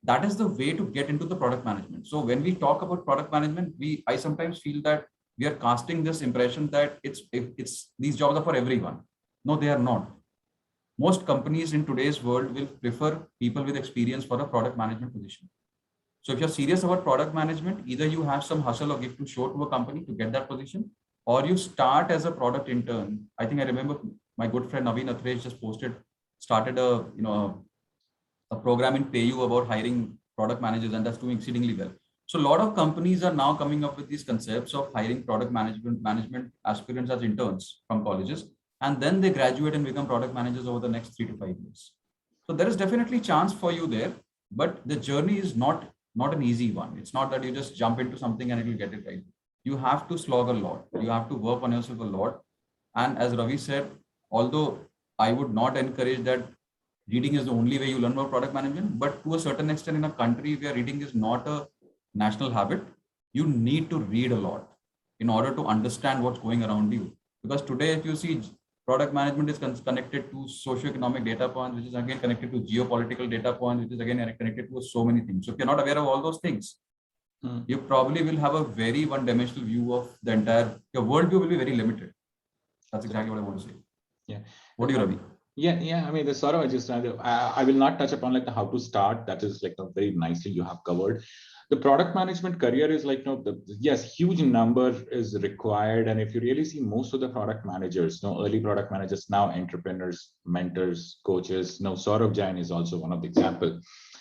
That is the way to get into the product management. So when we talk about product management, I sometimes feel that we are casting this impression that these jobs are for everyone. No, they are not. Most companies in today's world will prefer people with experience for a product management position. So if you're serious about product management, either you have some hustle or gift to show to a company to get that position, or you start as a product intern. I think I remember my good friend Naveen Athresh just started a program in PayU about hiring product managers, and that's doing exceedingly well. So a lot of companies are now coming up with these concepts of hiring product management aspirants as interns from colleges, and then they graduate and become product managers over the next 3 to 5 years. So there is definitely chance for you there, but the journey is not an easy one. It's not that you just jump into something and it will get it right. You have to slog a lot. You have to work on yourself a lot. And as Ravi said, although I would not encourage that reading is the only way you learn about product management, but to a certain extent, in a country where reading is not a national habit, you need to read a lot in order to understand what's going around you. Because today, if you see, product management is connected to socioeconomic data points, which is again connected to geopolitical data points, which is again connected to so many things. So if you're not aware of all those things, you probably will have a very one-dimensional view of the entire, your worldview will be very limited. That's exactly what I want to say. Yeah. What do you, Ravi? Yeah. I mean, the sort of I will not touch upon like the how to start. That is like very nicely you have covered. The product management career is like, yes, huge number is required. And if you really see most of the product managers, early product managers, now entrepreneurs, mentors, coaches, Saurabh Jain is also one of the example.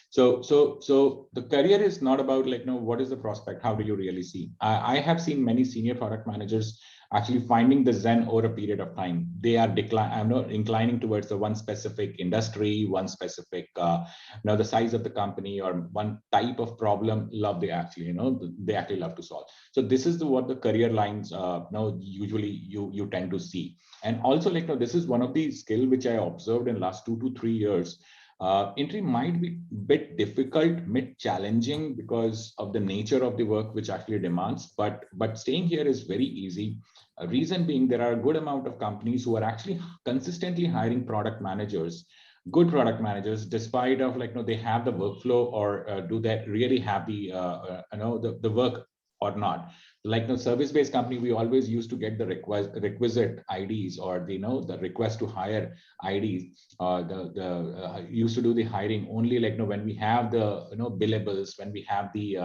So the career is not about like, what is the prospect? How do you really see? I have seen many senior product managers actually finding the Zen over a period of time. They are inclining towards the one specific industry, one specific, the size of the company or one type of problem they actually love to solve. So this is what the career lines usually you tend to see. And also this is one of the skill which I observed in last 2 to 3 years. Entry might be a bit difficult, bit challenging because of the nature of the work which actually demands, but staying here is very easy. Reason being, there are a good amount of companies who are actually consistently hiring product managers, good product managers, despite of like, they have the workflow, or do they really have the, the work or not. Like the service-based company, we always used to get the requisite IDs, or the, the request to hire IDs. Used to do the hiring only like, when we have the, billables, when we have the,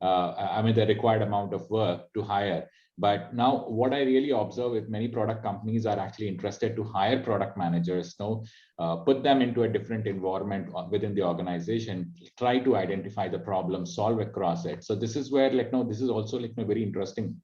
the required amount of work to hire. But now what I really observe is many product companies are actually interested to hire product managers, put them into a different environment within the organization, try to identify the problem, solve across it. So this is where like, this is also like a very interesting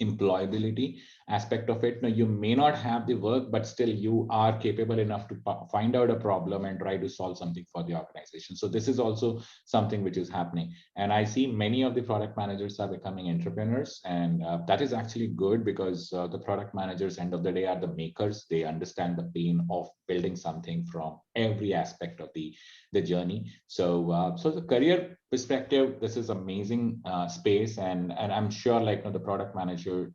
employability aspect of it. Now, you may not have the work, but still you are capable enough to find out a problem and try to solve something for the organization. So this is also something which is happening. And I see many of the product managers are becoming entrepreneurs, and that is actually good, because the product managers, end of the day, are the makers. They understand the pain of building something from every aspect of the journey. So so the career perspective, this is amazing space, and I'm sure like the product manager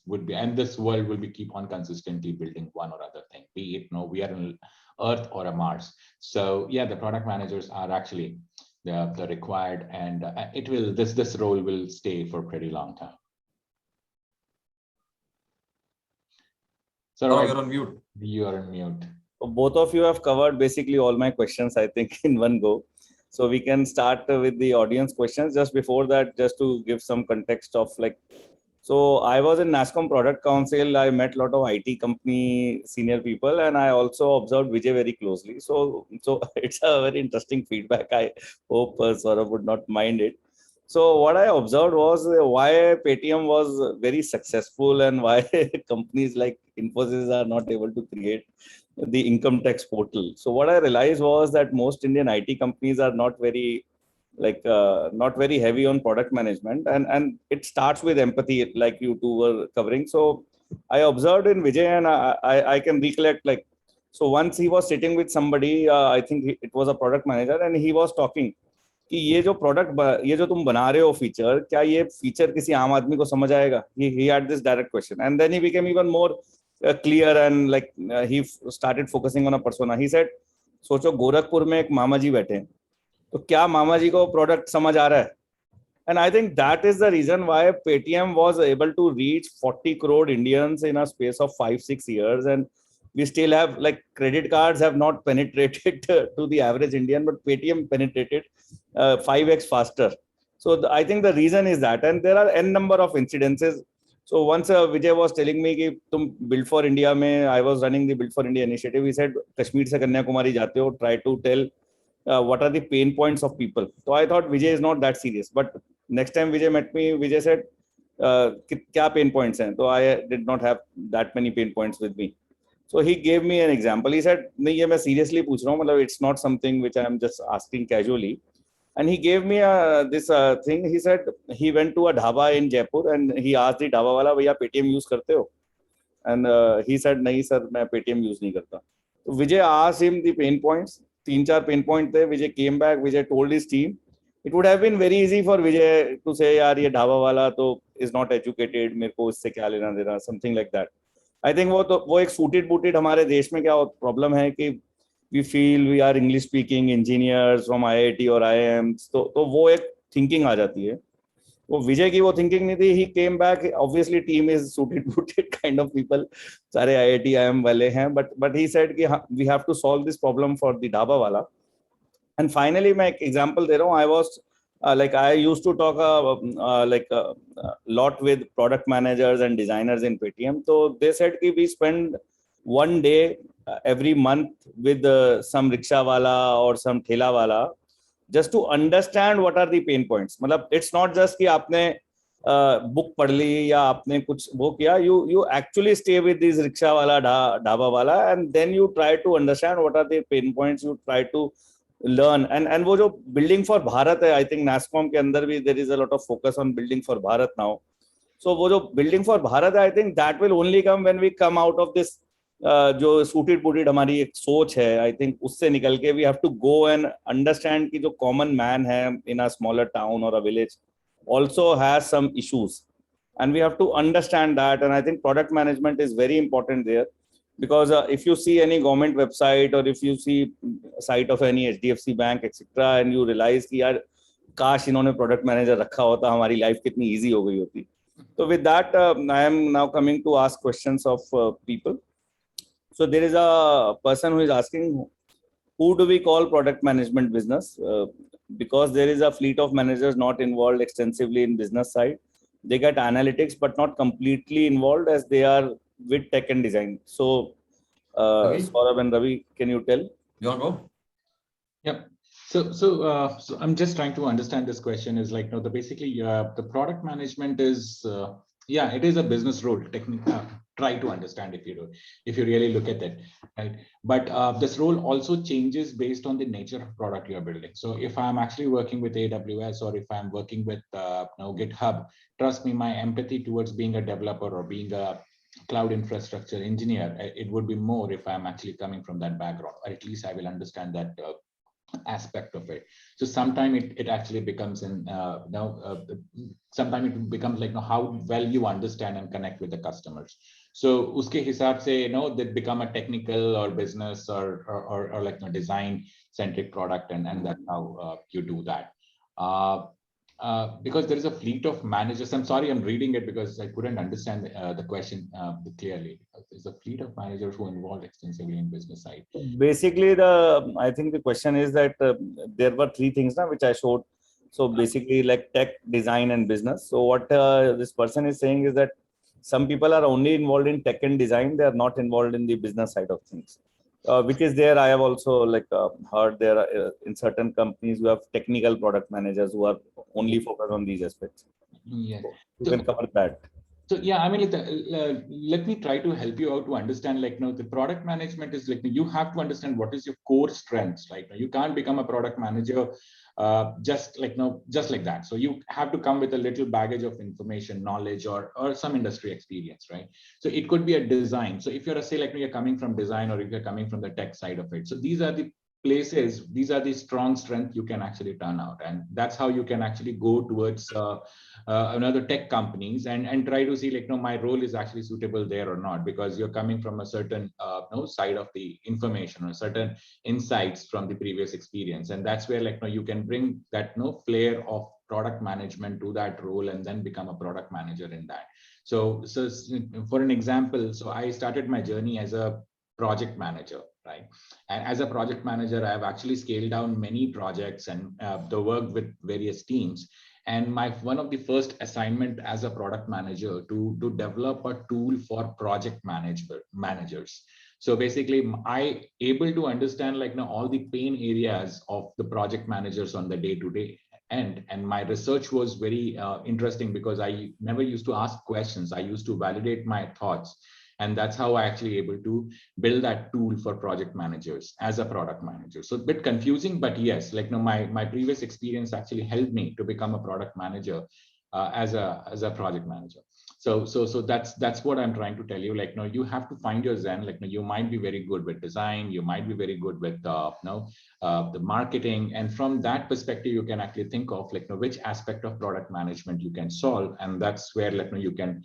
would be, and this world will be keep on consistently building one or other thing, be it we are in Earth or a Mars. So yeah, the product managers are actually the required, and it will, this role will stay for a pretty long time. So Oh, you're on mute. You are on mute. Both of you have covered basically all my questions, I think, in one go. So we can start with the audience questions. Just before that, just to give some context of like, so I was in NASSCOM Product Council. I met a lot of IT company senior people, and I also observed Vijay very closely. So it's a very interesting feedback. I hope Saurabh would not mind it. So what I observed was why Paytm was very successful, and why companies like Infosys are not able to create the income tax portal. So what I realized was that most Indian IT companies are not very not very heavy on product management, and it starts with empathy, like you two were covering. So I observed in Vijay, and I can recollect, like, so once he was sitting with somebody, I think it was a product manager, and he was talking कि ये जो product, ये जो तुम बना रहे हो feature, क्या ये फीचर किसी आम आदमी को समझ आएगा? He had this direct question, and then he became even more clear, and like he started focusing on a persona. He said, सोचो गोरखपुर में एक मामा जी बैठे हैं, तो क्या मामा जी को प्रोडक्ट समझ आ रहा है? And I think that is the reason why Paytm was able to reach 40 crore Indians in a space of 5-6 years, and we still have, like, credit cards have not penetrated to the average Indian, but Paytm penetrated 5x faster. So I think the reason is that, and there are n number of incidences. So once Vijay was telling me कि तुम Build for India में, I was running the Build for India initiative. He said, Kashmir से कन्याकुमारी जाते हो, try to tell what are the pain points of people. So I thought Vijay is not that serious, but next time Vijay met me, Vijay said, क्या pain points हैं? So I did not have that many pain points with me. So he gave me an example. He said, नहीं ये मैं seriously पूछ रहा हूँ, मतलब it's not something which I am just asking casually. And he gave me this thing. He said he went to a dhaba in Jaipur, and he asked the dhaba wala, भैया Paytm use करते हो? And he said, नहीं sir, मैं Paytm use नहीं करता. So Vijay asked him the pain points. 3-4 pain point थे. Vijay came back. Vijay told his team. It would have been very easy for Vijay to say, यार ये ढाबा वाला तो is not educated, मेरे को इससे क्या लेना देना, something like that. I think वो एक suited booted हमारे देश में क्या problem है कि we feel we are English speaking engineers from IIT or IIMs, तो वो एक thinking आ जाती है. वो विजय की वो thinking नहीं थी. He came back. Obviously team is suited booted kind of people, सारे IIT IIM वाले हैं, but he said कि we have to solve this problem for the dhaba वाला. And finally मैं एक example दे रहा हूँ. I was like I used to talk lot with product managers and designers in Paytm. So they said कि we spend one day every month with some rickshaw wala or some thela wala just to understand what are the pain points. मतलब it's not just कि आपने book पढ़ ली या आपने कुछ वो किया. You actually stay with these rickshaw wala, dhaba wala, and then you try to understand what are the pain points. You try to learn, and वो जो building for Bharat है, I think NASSCOM के अंदर भी there is a lot of focus on building for Bharat now. So वो जो building for Bharat है, I think that will only come when we come out of this जो suited booted हमारी एक सोच है, आई थिंक उससे निकल के we have to go and understand कि जो कॉमन मैन है इन अ स्मॉलर टाउन और a village also has some issues, and we have to understand that. And I think product management is very important there, because if you see any government website or if you see site of any HDFC bank etc, and you realize कि यार काश इन्होंने product manager रखा होता, हमारी life कितनी easy हो गई होती. So with that, I am now coming to ask questions of people. So there is a person who is asking, who do we call product management business? Because there is a fleet of managers not involved extensively in business side. They get analytics, but not completely involved as they are with tech and design. So, Ravi? Saurabh and Ravi, can you tell? You want to go? Yeah. So I'm just trying to understand this question is like, no, basically the product management is, yeah, it is a business role. Technically, try to understand if you really look at it, right? But this role also changes based on the nature of product you're building. So if I'm actually working with AWS or if I'm working with GitHub, trust me, my empathy towards being a developer or being a cloud infrastructure engineer, it would be more if I'm actually coming from that background, or at least I will understand that aspect of it. So sometimes it actually becomes sometimes it becomes like how well you understand and connect with the customers. So uske hisab se, they become a technical or business or like a design centric product, and that's how you do that. Because there is a fleet of managers. I'm sorry, I'm reading it because I couldn't understand the question clearly. There's a fleet of managers who involved extensively in business side. Basically, I think the question is that there were three things now which I showed. So basically, like tech, design, and business. So what this person is saying is that some people are only involved in tech and design; they are not involved in the business side of things. Which is there. I have also heard there are, in certain companies, you have technical product managers who are only focused on these aspects. Yeah, so you can cover that. So yeah, I mean, let me try to help you out to understand. The product management is like you have to understand what is your core strengths. Right, you can't become a product manager just like that. So you have to come with a little baggage of information, knowledge, or some industry experience, right? So it could be a design. So if you're you're coming from design, or if you're coming from the tech side of it, so these are the places, these are the strong strengths you can actually turn out, and that's how you can actually go towards another tech companies and try to see my role is actually suitable there or not, because you're coming from a certain side of the information or certain insights from the previous experience, and that's where you can bring that flair of product management to that role and then become a product manager in that. So for an example, so I started my journey as a project manager, right? And as a project manager, I have actually scaled down many projects and the work with various teams. And one of the first assignment as a product manager to develop a tool for project managers. So basically, I able to understand all the pain areas of the project managers on the day-to-day end. And my research was very interesting because I never used to ask questions. I used to validate my thoughts. And that's how I actually able to build that tool for project managers as a product manager. So a bit confusing, but yes, my previous experience actually helped me to become a product manager as a project manager. So that's what I'm trying to tell you. You have to find your zen. You might be very good with design, you might be very good with the marketing, and from that perspective, you can actually think of which aspect of product management you can solve, and that's where you can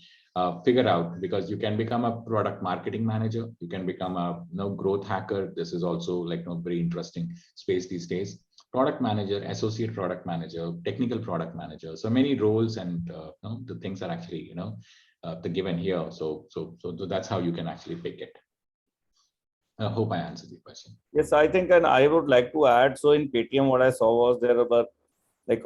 figure out, because you can become a product marketing manager, you can become a growth hacker. This is also very interesting space these days. Product manager, associate product manager, technical product manager. So many roles, and the things are actually the given here. So that's how you can actually pick it. I hope I answered the question. Yes, I think, and I would like to add. So in Paytm, what I saw was there were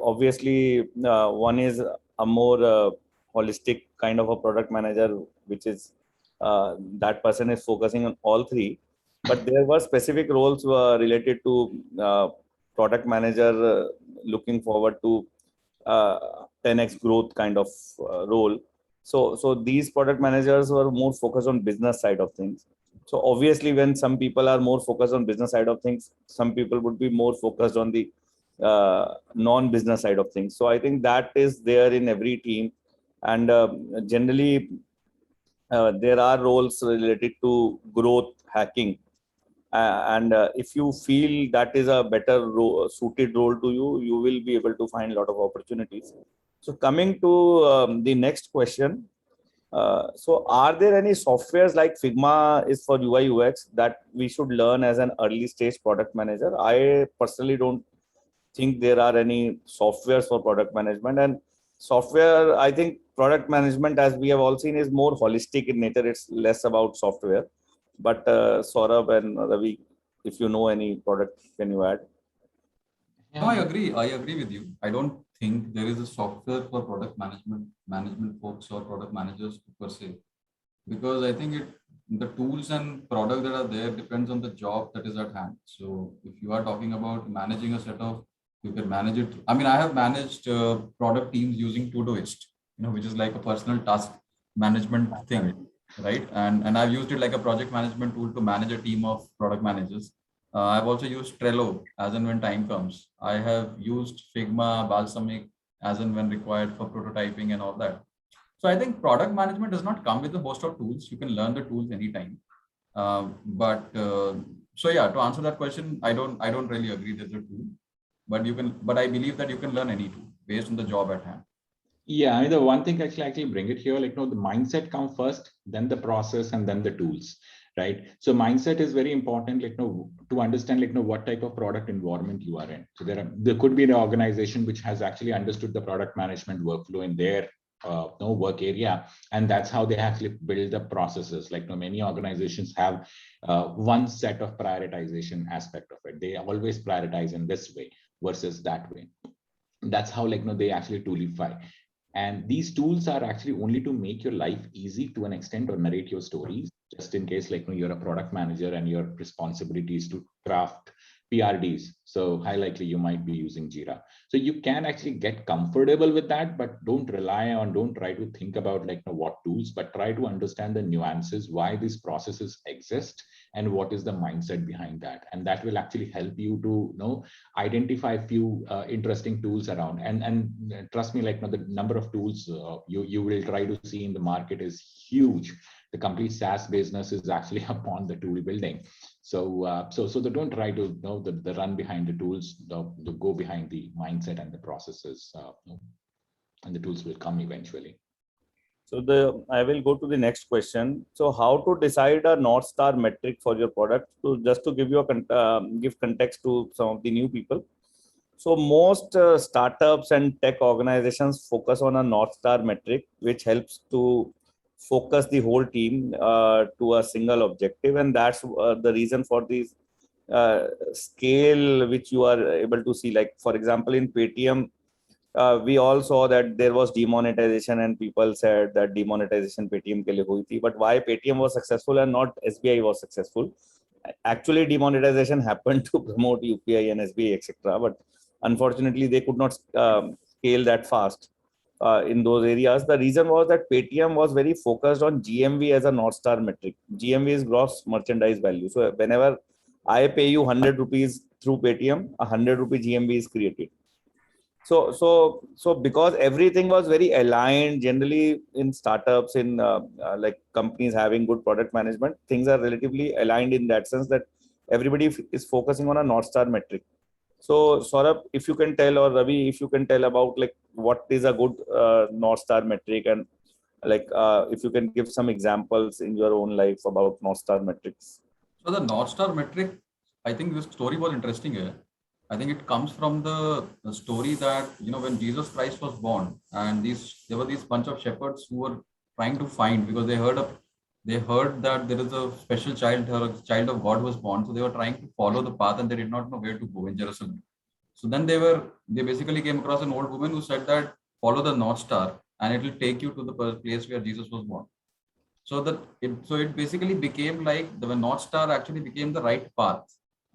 obviously one is a more holistic kind of a product manager, which is that person is focusing on all three. But there were specific roles related to product manager looking forward to 10x growth kind of role. So these product managers were more focused on business side of things. So obviously, when some people are more focused on business side of things, some people would be more focused on the non-business side of things. So I think that is there in every team, and generally there are roles related to growth hacking. And if you feel that is a better suited role to you, you will be able to find a lot of opportunities. So coming to the next question. So are there any softwares like Figma is for UI UX that we should learn as an early stage product manager? I personally don't think there are any softwares for product management. And software, I think product management, as we have all seen, is more holistic in nature. It's less about software. But Saurabh and Ravi, if you know any product, can you add? No, I agree. I agree with you. I don't think there is a software for product management folks or product managers per se, because I think the tools and product that are there depends on the job that is at hand. So if you are talking about managing a set of, you can manage it. I mean, I have managed product teams using Todoist, which is like a personal task management thing, right? And I've used it like a project management tool to manage a team of product managers. I've also used Trello as and when time comes. I have used Figma, Balsamic as and when required for prototyping and all that. So I think product management does not come with a host of tools. You can learn the tools anytime. So yeah, to answer that question, I don't really agree there's a tool, but I believe that you can learn any tool based on the job at hand. Yeah, I mean, the one thing actually bring it here, like, the mindset come first, then the process, and then the tools, right? So mindset is very important, like, to understand, like, what type of product environment you are in. So there could be an organization which has actually understood the product management workflow in their work area, and that's how they actually build the processes. Like, many organizations have one set of prioritization aspect of it. They always prioritize in this way versus that way. That's how, like, they actually toolify. And these tools are actually only to make your life easy to an extent, or narrate your stories, just in case, like, you're a product manager and your responsibility is to craft PRDs. So high likely you might be using Jira. So you can actually get comfortable with that, but don't try to think about, like, what tools, but try to understand the nuances, why these processes exist, and what is the mindset behind that. And that will actually help you to identify a few interesting tools around. And trust me, like, the number of tools you will try to see in the market is huge. The complete SaaS business is actually upon the tool building. So they don't try to the run behind the tools, the go behind the mindset and the processes, and the tools will come eventually. So I will go to the next question. So how to decide a North Star metric for your product? So just to give you give context to some of the new people. So most startups and tech organizations focus on a North Star metric, which helps to focus the whole team to a single objective. And that's the reason for this scale, which you are able to see. Like, for example, in Paytm, we all saw that there was demonetization, and people said that demonetization Paytm ke liye hui thi. But why Paytm was successful and not SBI was successful? Actually, demonetization happened to promote UPI and SBI, etc. But unfortunately, they could not scale that fast in those areas. The reason was that Paytm was very focused on GMV as a North Star metric. GMV is gross merchandise value. So whenever I pay you 100 rupees through Paytm, 100 rupee GMV is created. So because everything was very aligned, generally in startups, in like companies having good product management, things are relatively aligned in that sense that everybody is focusing on a North Star metric. So Saurabh, if you can tell, or Ravi, if you can tell about, like, what is a good North Star metric, and like if you can give some examples in your own life about North Star metrics. So the North Star metric, I think this story was interesting here. I think it comes from the story that, when Jesus Christ was born, and there were these bunch of shepherds who were trying to find, because they heard that there is a special child, or a child of God was born. So they were trying to follow the path, and they did not know where to go in Jerusalem. So then they basically came across an old woman who said that follow the North Star and it will take you to the place where Jesus was born. So it basically became like the North Star actually became the right path.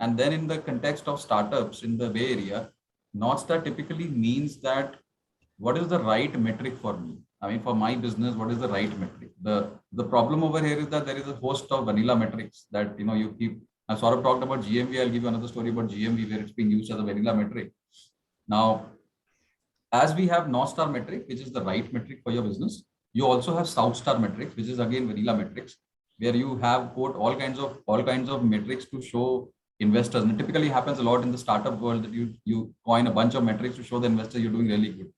And then in the context of startups in the Bay Area, North Star typically means that what is the right metric for me? I mean, for my business, what is the right metric? The problem over here is that there is a host of vanilla metrics that you keep. I sort of talked about GMV. I'll give you another story about GMV where it's being used as a vanilla metric. Now, as we have North Star metric, which is the right metric for your business, You also have South Star metrics, which is again vanilla metrics, where you have quote all kinds of metrics to show investors. And it typically happens a lot in the startup world that you coin a bunch of metrics to show the investors you're doing really good.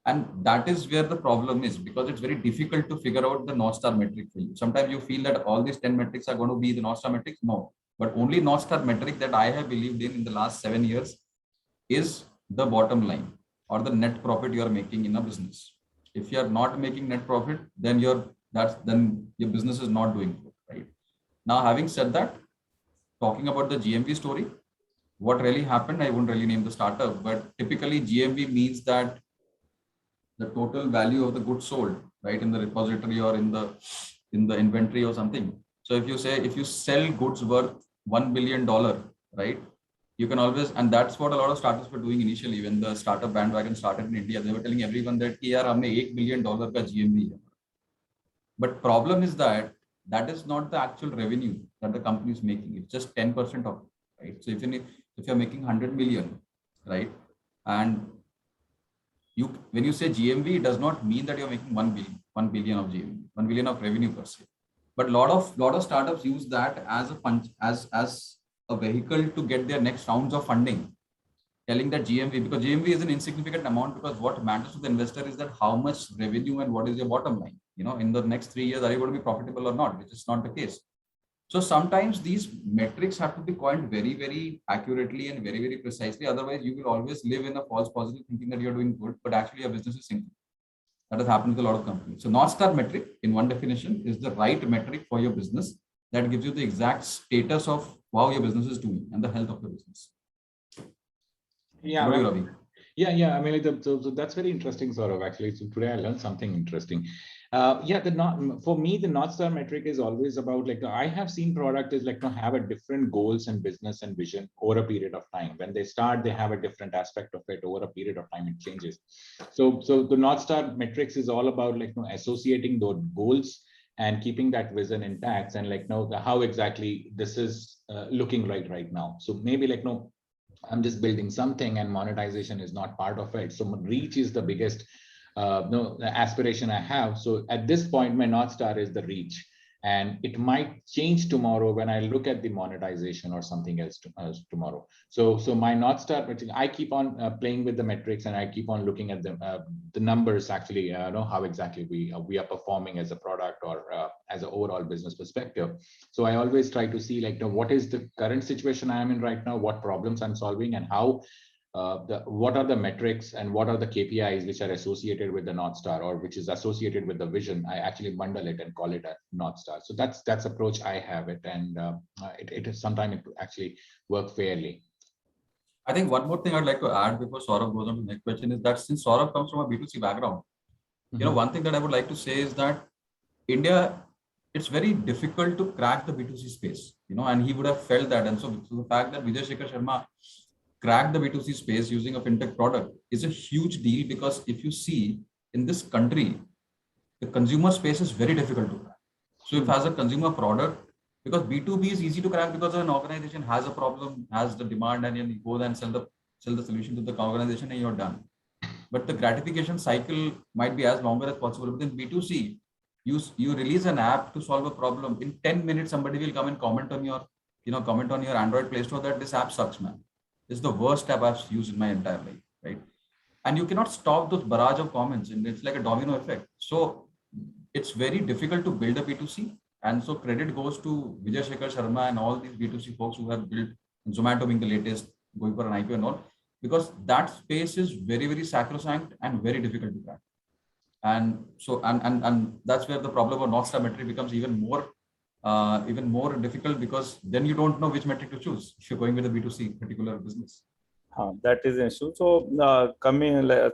And that is where the problem is, because it's very difficult to figure out the North Star metric for you. Sometimes you feel that all these 10 metrics are going to be the North Star metrics. No, but only North Star metric that I have believed in the last 7 years is the bottom line or the net profit you are making in a business. If you are not making net profit, then then your business is not doing good, right? Now, having said that, talking about the GMV story, what really happened, I won't really name the startup, but typically GMV means that the total value of the goods sold, right, in the repository or in the inventory or something. So if you sell goods worth $1 billion, right, you can always, and that's what a lot of startups were doing initially when the startup bandwagon started in India. They were telling everyone that yaar humne $1 billion ka GMV hai. But problem is that that is not the actual revenue that the company is making. It's just 10% of it, right? So if you're making 100 million, right, and when you say GMV, it does not mean that you're making 1 billion of GMV, 1 billion of revenue per se. But lot of startups use that as a punch, as a vehicle to get their next rounds of funding, telling that GMV, because GMV is an insignificant amount, because what matters to the investor is that how much revenue and what is your bottom line. You know, in the next 3 years, are you going to be profitable or not, which is not the case. So sometimes these metrics have to be coined very, very accurately and very, very precisely. Otherwise, you will always live in a false positive thinking that you're doing good, but actually your business is sinking. That has happened with a lot of companies. So North Star metric, in one definition, is the right metric for your business that gives you the exact status of how your business is doing and the health of the business. Yeah. What about you, Ravi? Yeah. I mean, so that's very interesting, Saurav. Actually, so today I learned something interesting. For me, the North Star metric is always about, like, I have seen product is like to have a different goals and business and vision over a period of time. When they start, they have a different aspect of it. Over a period of time, it changes. So the North Star metrics is all about, like, associating those goals and keeping that vision intact, and like how exactly this is looking right now. So maybe like I'm just building something and monetization is not part of it. So reach is the biggest aspiration I have. So at this point, my North Star is the reach. And it might change tomorrow when I look at the monetization or something else tomorrow. So my North Star, I keep on playing with the metrics, and I keep on looking at the numbers actually, know how exactly we are performing as a product or as an overall business perspective. So I always try to see, like, what is the current situation I am in right now, what problems I'm solving, and how what are the metrics and what are the KPIs which are associated with the North Star, or which is associated with the vision. I actually bundle it and call it a North Star. So that's approach I have it, and it is sometimes it actually work fairly. I think one more thing I'd like to add before Saurabh goes on to the next question is that since Saurabh comes from a B2C background, you know, one thing that I would like to say is that India, it's very difficult to crack the B2C space, you know, and he would have felt that. And so the fact that Vijay Shekhar Sharma crack the B2C space using a fintech product is a huge deal, because if you see in this country, the consumer space is very difficult to crack. So if as a consumer product, because B2B is easy to crack because an organization has a problem, has the demand, and you go and sell the solution to the organization and you're done. But the gratification cycle might be as longer as possible. But in B2C, you release an app to solve a problem. In 10 minutes, somebody will come and comment on your Android Play Store that this app sucks, man. It's the worst app I've used in my entire life, right? And you cannot stop those barrage of comments, and it's like a domino effect. So it's very difficult to build a B2C. And so credit goes to Vijay Shekhar Sharma and all these B2C folks who have built Zomato being the latest, going for an IPO and all, because that space is very, very sacrosanct and very difficult to crack. And so, and that's where the problem of North Star metric becomes even more difficult, because then you don't know which metric to choose if you're going with a B2C particular business. That is an issue. So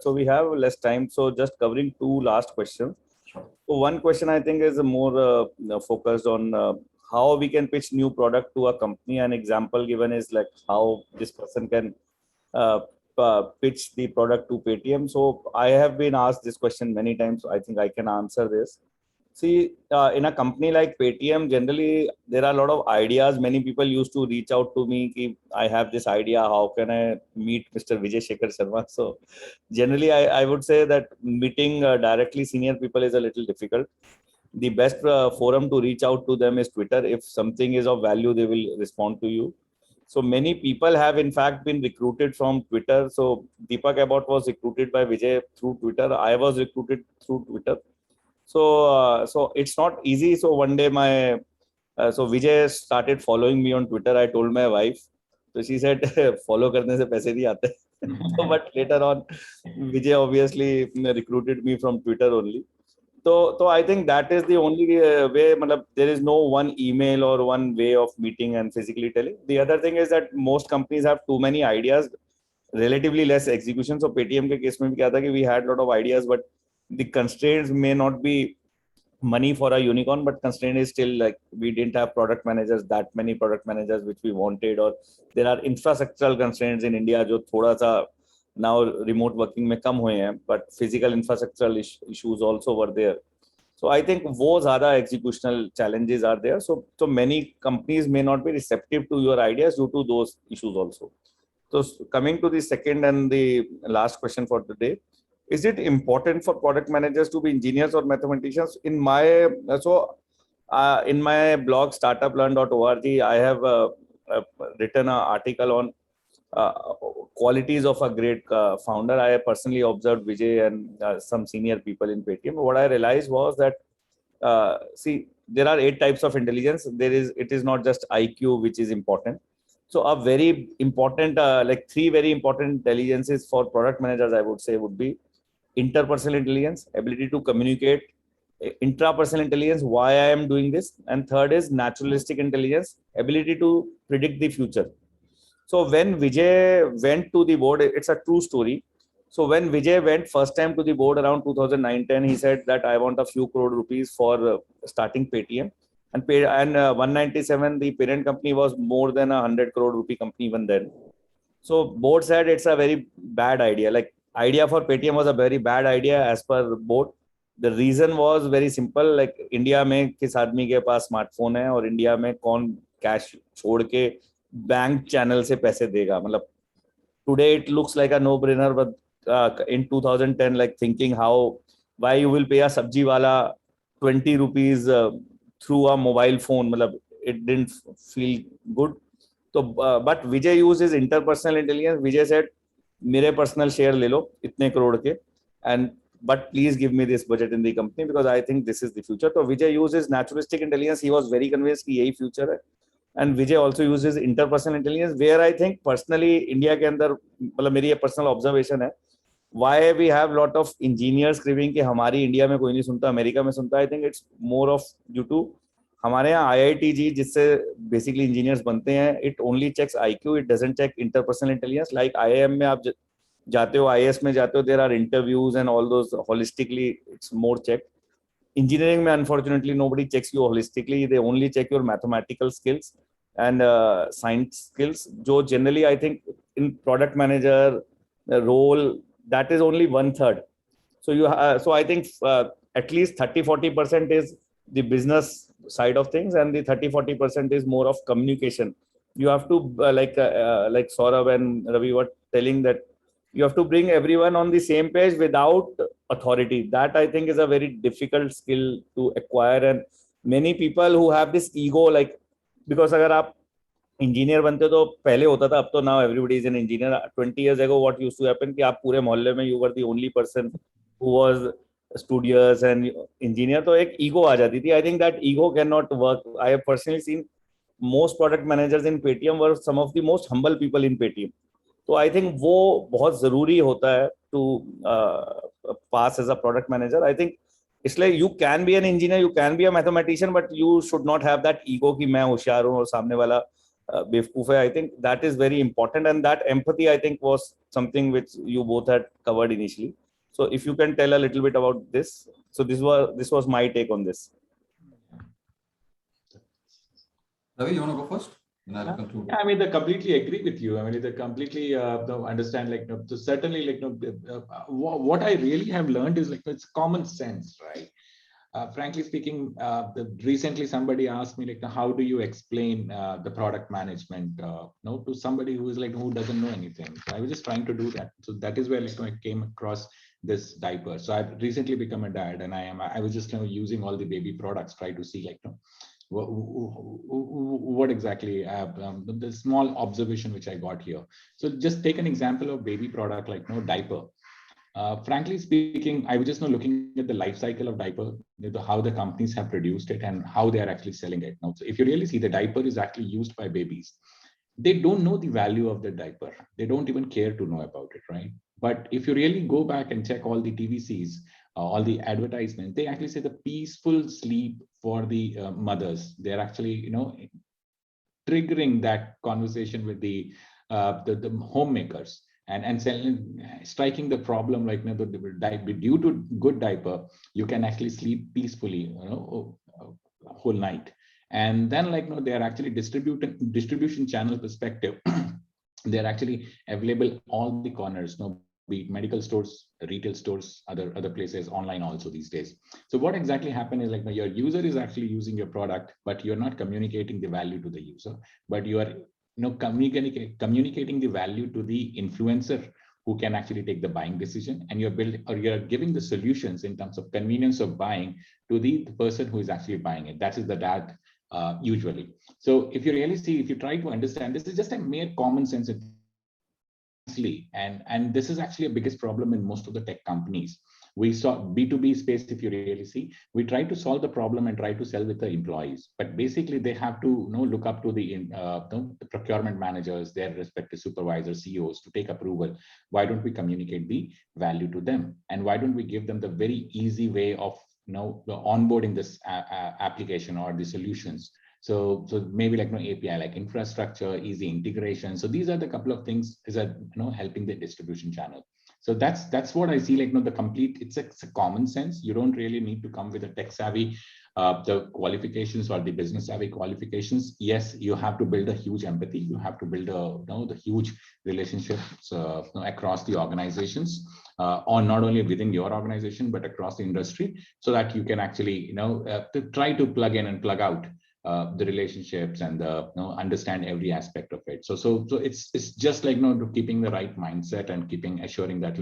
so we have less time. So just covering two last questions. Sure. So one question I think is more focused on how we can pitch new product to a company. An example given is like how this person can pitch the product to Paytm. So I have been asked this question many times. So I think I can answer this. See, in a company like Paytm, generally there are a lot of ideas. Many people used to reach out to me, ki, I have this idea. How can I meet Mr. Vijay Shekhar Sharma? So generally, I would say that meeting directly senior people is a little difficult. The best forum to reach out to them is Twitter. If something is of value, they will respond to you. So many people have in fact been recruited from Twitter. So Deepak Abbott was recruited by Vijay through Twitter. I was recruited through Twitter. So it's not easy. So one day so Vijay started following me on Twitter. I told my wife. So she said, follow करने से पैसे नहीं आते. So, but later on, Vijay obviously recruited me from Twitter only. So I think that is the only way. Matlab, there is no one email or one way of meeting and physically telling. The other thing is that most companies have too many ideas, relatively less execution. So Paytm के case में भी क्या था कि we had a lot of ideas, but the constraints may not be money for a unicorn, but constraint is still like we didn't have product managers, that many product managers which we wanted, or there are infrastructural constraints in India जो थोड़ा सा now remote working में कम हुए हैं, but physical infrastructural issues also were there. So I think वो ज़्यादा executional challenges are there. So many companies may not be receptive to your ideas due to those issues also. So coming to the second and the last question for the day, is it important for product managers to be engineers or mathematicians? In my blog startuplearn.org, I have written an article on qualities of a great founder. I personally observed Vijay and some senior people in Paytm. What I realized was that see, there are 8 types of intelligence. It is not just IQ which is important. So a very important, like 3 very important intelligences for product managers, I would say, would be interpersonal intelligence, ability to communicate, intrapersonal intelligence, why I am doing this, and third is naturalistic intelligence, ability to predict the future. So when Vijay went to the board, it's a true story. So when Vijay went first time to the board around 2009-10, he said that I want a few crore rupees for starting Paytm. And 197, the parent company was more than 100 crore rupee company even then. So board said it's a very bad idea. Like idea for Paytm was a very bad idea as per board. The reason was very simple. Like India में किस आदमी के पास smartphone है और India में कौन cash छोड़ के बैंक चैनल से पैसे देगा. मतलब today it looks like a no brainer, but in 2010, like thinking why you will pay a sabji wala 20 rupees through a mobile phone, it didn't feel good. So but Vijay used his interpersonal intelligence. Vijay said मेरे personal share ले लो इतने करोड़ के, and but please give me this budget in the company because I think this is the future. So Vijay used his naturalistic intelligence. He was very convinced कि यही future है. And Vijay also uses interpersonal intelligence, where I think personally India के अंदर मतलब मेरी ये personal observation है, why we have lot of engineers craving कि हमारी इंडिया में कोई नहीं सुनता, अमेरिका में सुनता. I think it's more of due to हमारे यहाँ IITG जिससे basically engineers बनते हैं, it only checks IQ, it doesn't check interpersonal intelligence. Like IIM में आप जाते हो, IIS में जाते हो, there are interviews and all those holistically it's more checked. Engineering में unfortunately nobody checks you holistically, they only check your mathematical skills and science skills. जो generally I think in product manager role that is only 1/3. So so I think at least 30-40% is the business side of things, and the 30-40% is more of communication. You have to like Saurabh and Ravi were telling that you have to bring everyone on the same page without authority. That I think is a very difficult skill to acquire, and many people who have this ego, like because अगर आप engineer बनते हो तो पहले होता था, अब तो now everybody is an engineer. 20 years ago what used to happen कि आप पूरे मोहल्ले में you were the only person who was studious and engineer, तो एक ego आ जाती थी. I think that ego cannot work. I have personally seen most product managers in Paytm were some of the most humble people in Paytm. तो I think वो बहुत जरूरी होता है to pass as a product manager. I think इसलिए you can be an engineer, you can be a mathematician, but you should not have that ego कि मैं होशियार हूँ और सामने वाला बेवकूफ है. I think that is very important, and that empathy I think was something which you both had covered initially. So if you can tell a little bit about this. So this was my take on this. Ravi, you want to go first? And I'll conclude. Yeah, I mean, I completely agree with you. I mean, I completely understand. Like, so certainly, like, what I really have learned is like it's common sense, right? Frankly speaking, recently somebody asked me like, how do you explain the product management, to somebody who is like who doesn't know anything? So I was just trying to do that. So that is where I came across this diaper. So I've recently become a dad, and I was just using all the baby products, try to see like what exactly the small observation which I got here. So just take an example of baby product like diaper. Frankly speaking, I was just looking at the life cycle of diaper, how the companies have produced it and how they are actually selling it. Now, so if you really see, the diaper is actually used by babies. They don't know the value of the diaper. They don't even care to know about it, right? But if you really go back and check all the TVCs, all the advertisements, they actually say the peaceful sleep for the mothers. They're actually, triggering that conversation with the homemakers. And striking the problem like due to good diaper, you can actually sleep peacefully, whole night. And then they're actually distribution channel perspective. They're actually available all the corners, be it medical stores, retail stores, other places, online also these days. So what exactly happened is your user is actually using your product, but you're not communicating the value to the user, but you are communicating the value to the influencer who can actually take the buying decision, and you're giving the solutions in terms of convenience of buying to the person who is actually buying it. That is the dad usually. So if you really see, if you try to understand, this is just a mere common sense. And this is actually a biggest problem in most of the tech companies. We saw B2B space, if you really see, we try to solve the problem and try to sell with the employees, but basically they have to look up to the procurement managers, their respective supervisors, CEOs to take approval. Why don't we communicate the value to them? And why don't we give them the very easy way of onboarding this application or the solutions? So maybe API, like infrastructure, easy integration. So these are the couple of things is that helping the distribution channel. So that's what I see, the complete, it's a common sense. You don't really need to come with a tech savvy, the qualifications or the business savvy qualifications. Yes, you have to build a huge empathy. You have to build the huge relationships across the organizations, or not only within your organization, but across the industry, so that you can actually, to try to plug in and plug out the relationships and understand every aspect of it. So it's just keeping the right mindset and assuring that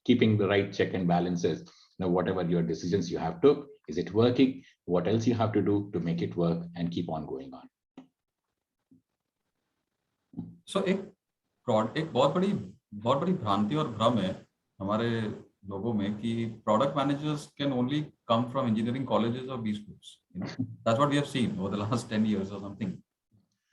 keeping the right check and balances. Whatever your decisions you have took, is it working? What else you have to do to make it work and keep on going on? So एक बहुत बड़ी भ्रांति और भ्रम है हमारे लोगों में कि product managers can only come from engineering colleges or B schools. That's what we have seen over the last 10 years or something.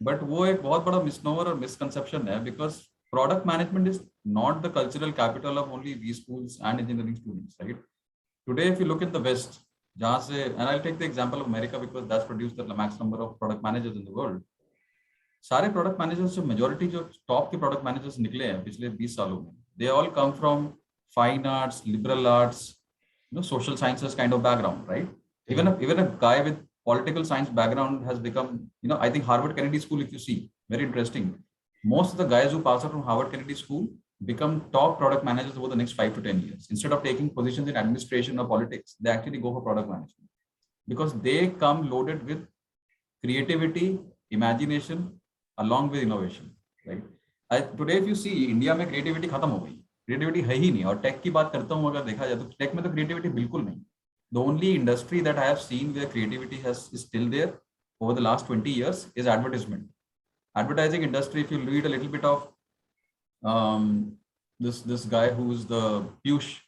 But वो एक बहुत बड़ा misnomer और misconception है, because product management is not the cultural capital of only B schools and engineering students, right? Today, if you look at the West, जहाँ से, and I'll take the example of America because that's produced the max number of product managers in the world. सारे product managers जो majority जो top के product managers निकले हैं पिछले 20 सालों में, they all come from fine arts, liberal arts, social sciences kind of background, right? Even a guy with political science background has become, I think Harvard Kennedy School, if you see, very interesting. Most of the guys who pass out from Harvard Kennedy School become top product managers over the next 5 to 10 years. Instead of taking positions in administration or politics, they actually go for product management because they come loaded with creativity, imagination, along with innovation, right? Today, if you see, India में creativity खत्म हो गई, creativity है ही नहीं. और tech की बात करता हूँ, अगर देखा जाए तो tech में तो creativity बिल्कुल नहीं. The only industry that I have seen where creativity is still there over the last 20 years is advertisement. Advertising industry, if you read a little bit of this guy who's the Piyush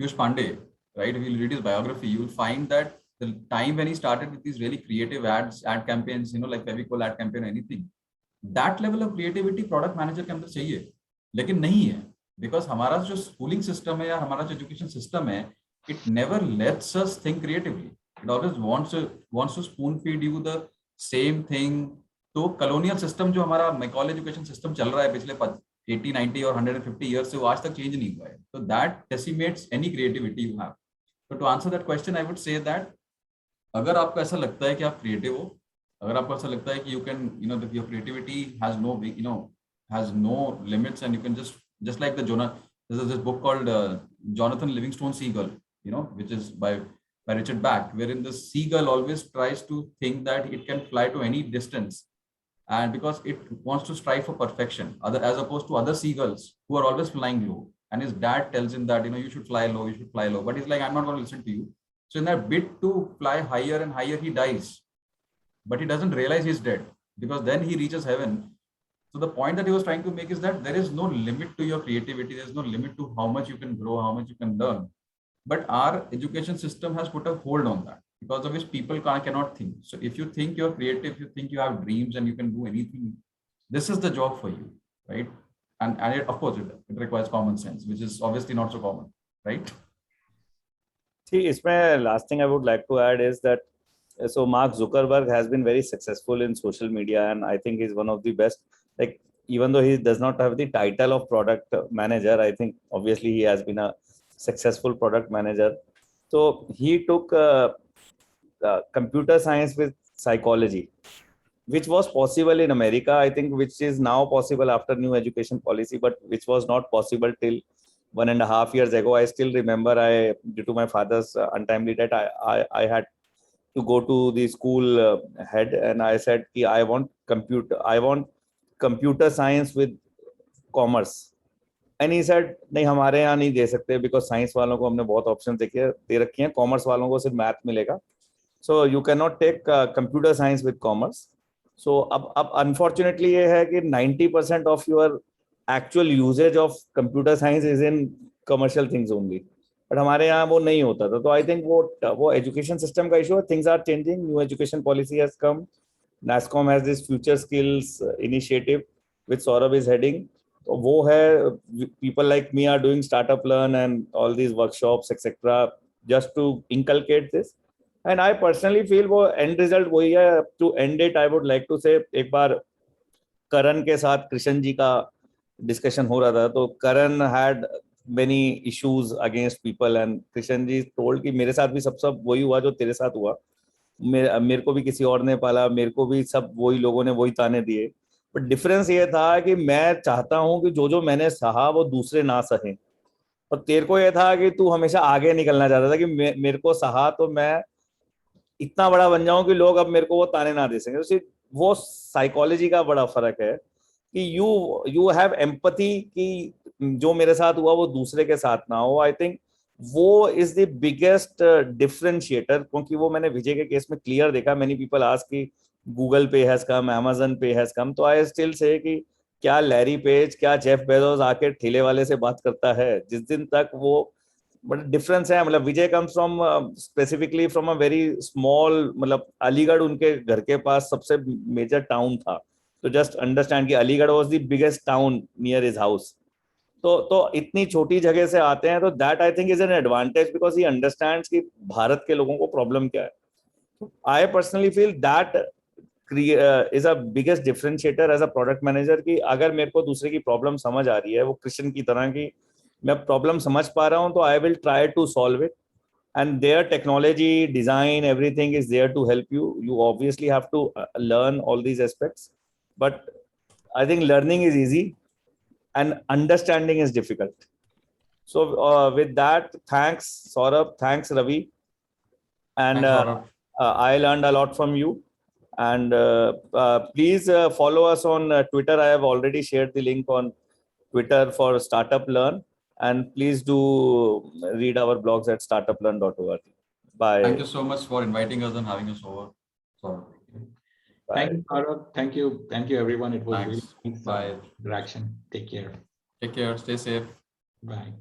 Pandey, right? If you read his biography, you will find that the time when he started with these really creative ad campaigns, like Fevicol ad campaign or anything, that level of creativity product manager के अंदर चाहिए, लेकिन नहीं है, because हमारा जो schooling system है या हमारा जो education system है, it never lets us think creatively. It always wants to spoon feed you the same thing. तो colonial system जो हमारा Macaulay education system चल रहा है पिछले 80, 90 और 150 years से, वो आज तक change नहीं हुआ है. So that decimates any creativity you have. So to answer that question, I would say that अगर आपको ऐसा लगता है कि आप creative हो, अगर आपको ऐसा लगता है कि you can, that your creativity has no limits and you can just like there's this book called Jonathan Livingston Seagull, which is by by Richard Bach, wherein the seagull always tries to think that it can fly to any distance, and because it wants to strive for perfection, other as opposed to other seagulls who are always flying low. And his dad tells him that you should fly low, you should fly low. But he's like, I'm not going to listen to you. So in that bid to fly higher and higher, he dies. But he doesn't realize he's dead, because then he reaches heaven. So the point that he was trying to make is that there is no limit to your creativity. There's no limit to how much you can grow, how much you can learn. But our education system has put a hold on that, because of which people cannot think. So if you think you're creative, you think you have dreams and you can do anything, this is the job for you, right? And of course, it requires common sense, which is obviously not so common, right? See, my last thing I would like to add is that so Mark Zuckerberg has been very successful in social media, and I think he's one of the best. Like, even though he does not have the title of product manager, I think obviously he has been a successful product manager. So he took computer science with psychology, which was possible in America, I think, which is now possible after new education policy, but which was not possible till 1.5 years ago. I still remember, due to my father's untimely death, I had to go to the school head, and I said, I want computer science with commerce. And he said, नहीं हमारे यहाँ नहीं दे सकते, because science वालों को हमने बहुत option दे रखी हैं, कॉमर्स वालों को सिर्फ मैथ मिलेगा, so you cannot take computer science with commerce. So अब unfortunately ये है कि 90% of your actual usage of computer science is in commercial things only. But हमारे यहाँ वो नहीं होता था. तो I think वो education system का issue है. Things are changing. New education policy has come. NASSCOM has this future skills initiative which Saurabh is heading. तो वो है, people like me are doing startup learn and all these workshops etc. just to inculcate this. And I personally feel वो end result वही है. To end it, I would like to say, एक बार करण के साथ कृष्ण जी का discussion हो रहा था, तो करण had many issues against people and Krishna ji told कि मेरे साथ भी सब वही हुआ जो तेरे साथ हुआ, मेरे को भी किसी और ने पाला, मेरे को भी सब वही लोगों ने वही ताने दिए. बट डिफरेंस ये था कि मैं चाहता हूं कि जो मैंने सहा वो दूसरे ना सहें, और तेरे को ये था कि तू हमेशा आगे निकलना चाहता था कि मेरे को सहा तो मैं इतना बड़ा बन जाऊं कि लोग अब मेरे को वो ताने ना दे सकें. तो वो साइकोलॉजी का बड़ा फर्क है कि यू हैव एम्पैथी कि जो मेरे साथ हुआ वो दूसरे के साथ ना हो. आई थिंक वो इज द बिगेस्ट डिफरेंशिएटर, क्योंकि वो मैंने विजय के केस में क्लियर देखा. मेनी पीपल आस्क कि गूगल पे हैज कम, अमेजन पे हैज कम, तो आई स्टिल से कि क्या लैरी पेज, क्या जेफ बेजोस आके ठेले वाले से बात करता है जिस दिन तक वो. बट डिफरेंस है, मतलब Vijay comes from specifically from a very small, मतलब अलीगढ़ उनके घर के पास सबसे मेजर टाउन था. तो जस्ट अंडरस्टैंड कि Aligarh was the biggest town near his house. तो इतनी छोटी जगह से आते हैं, तो that I think is an advantage, because he understands कि भारत के लोगों को प्रॉब्लम क्या है. I personally feel that is a biggest differentiator as a product manager, कि अगर मेरे को दूसरे की प्रॉब्लम समझ आ रही है, वो कृष्ण की तरह की मैं प्रॉब्लम समझ पा रहा हूं, तो I will try to solve it. And their technology, design, everything is there to help you. You obviously have to learn all these aspects, but I think learning is easy and understanding is difficult. So with that, thanks Saurabh, thanks Ravi, and Thanks, Saurabh. I learned a lot from you. And please follow us on Twitter. I have already shared the link on Twitter for Startup Learn. And please do read our blogs at startuplearn.org. Bye. Thank you so much for inviting us and having us over. Bye. Thank you, Saurabh. Thank you, everyone. It was Thanks. really nice Bye. interaction. Take care. Take care. Stay safe. Bye.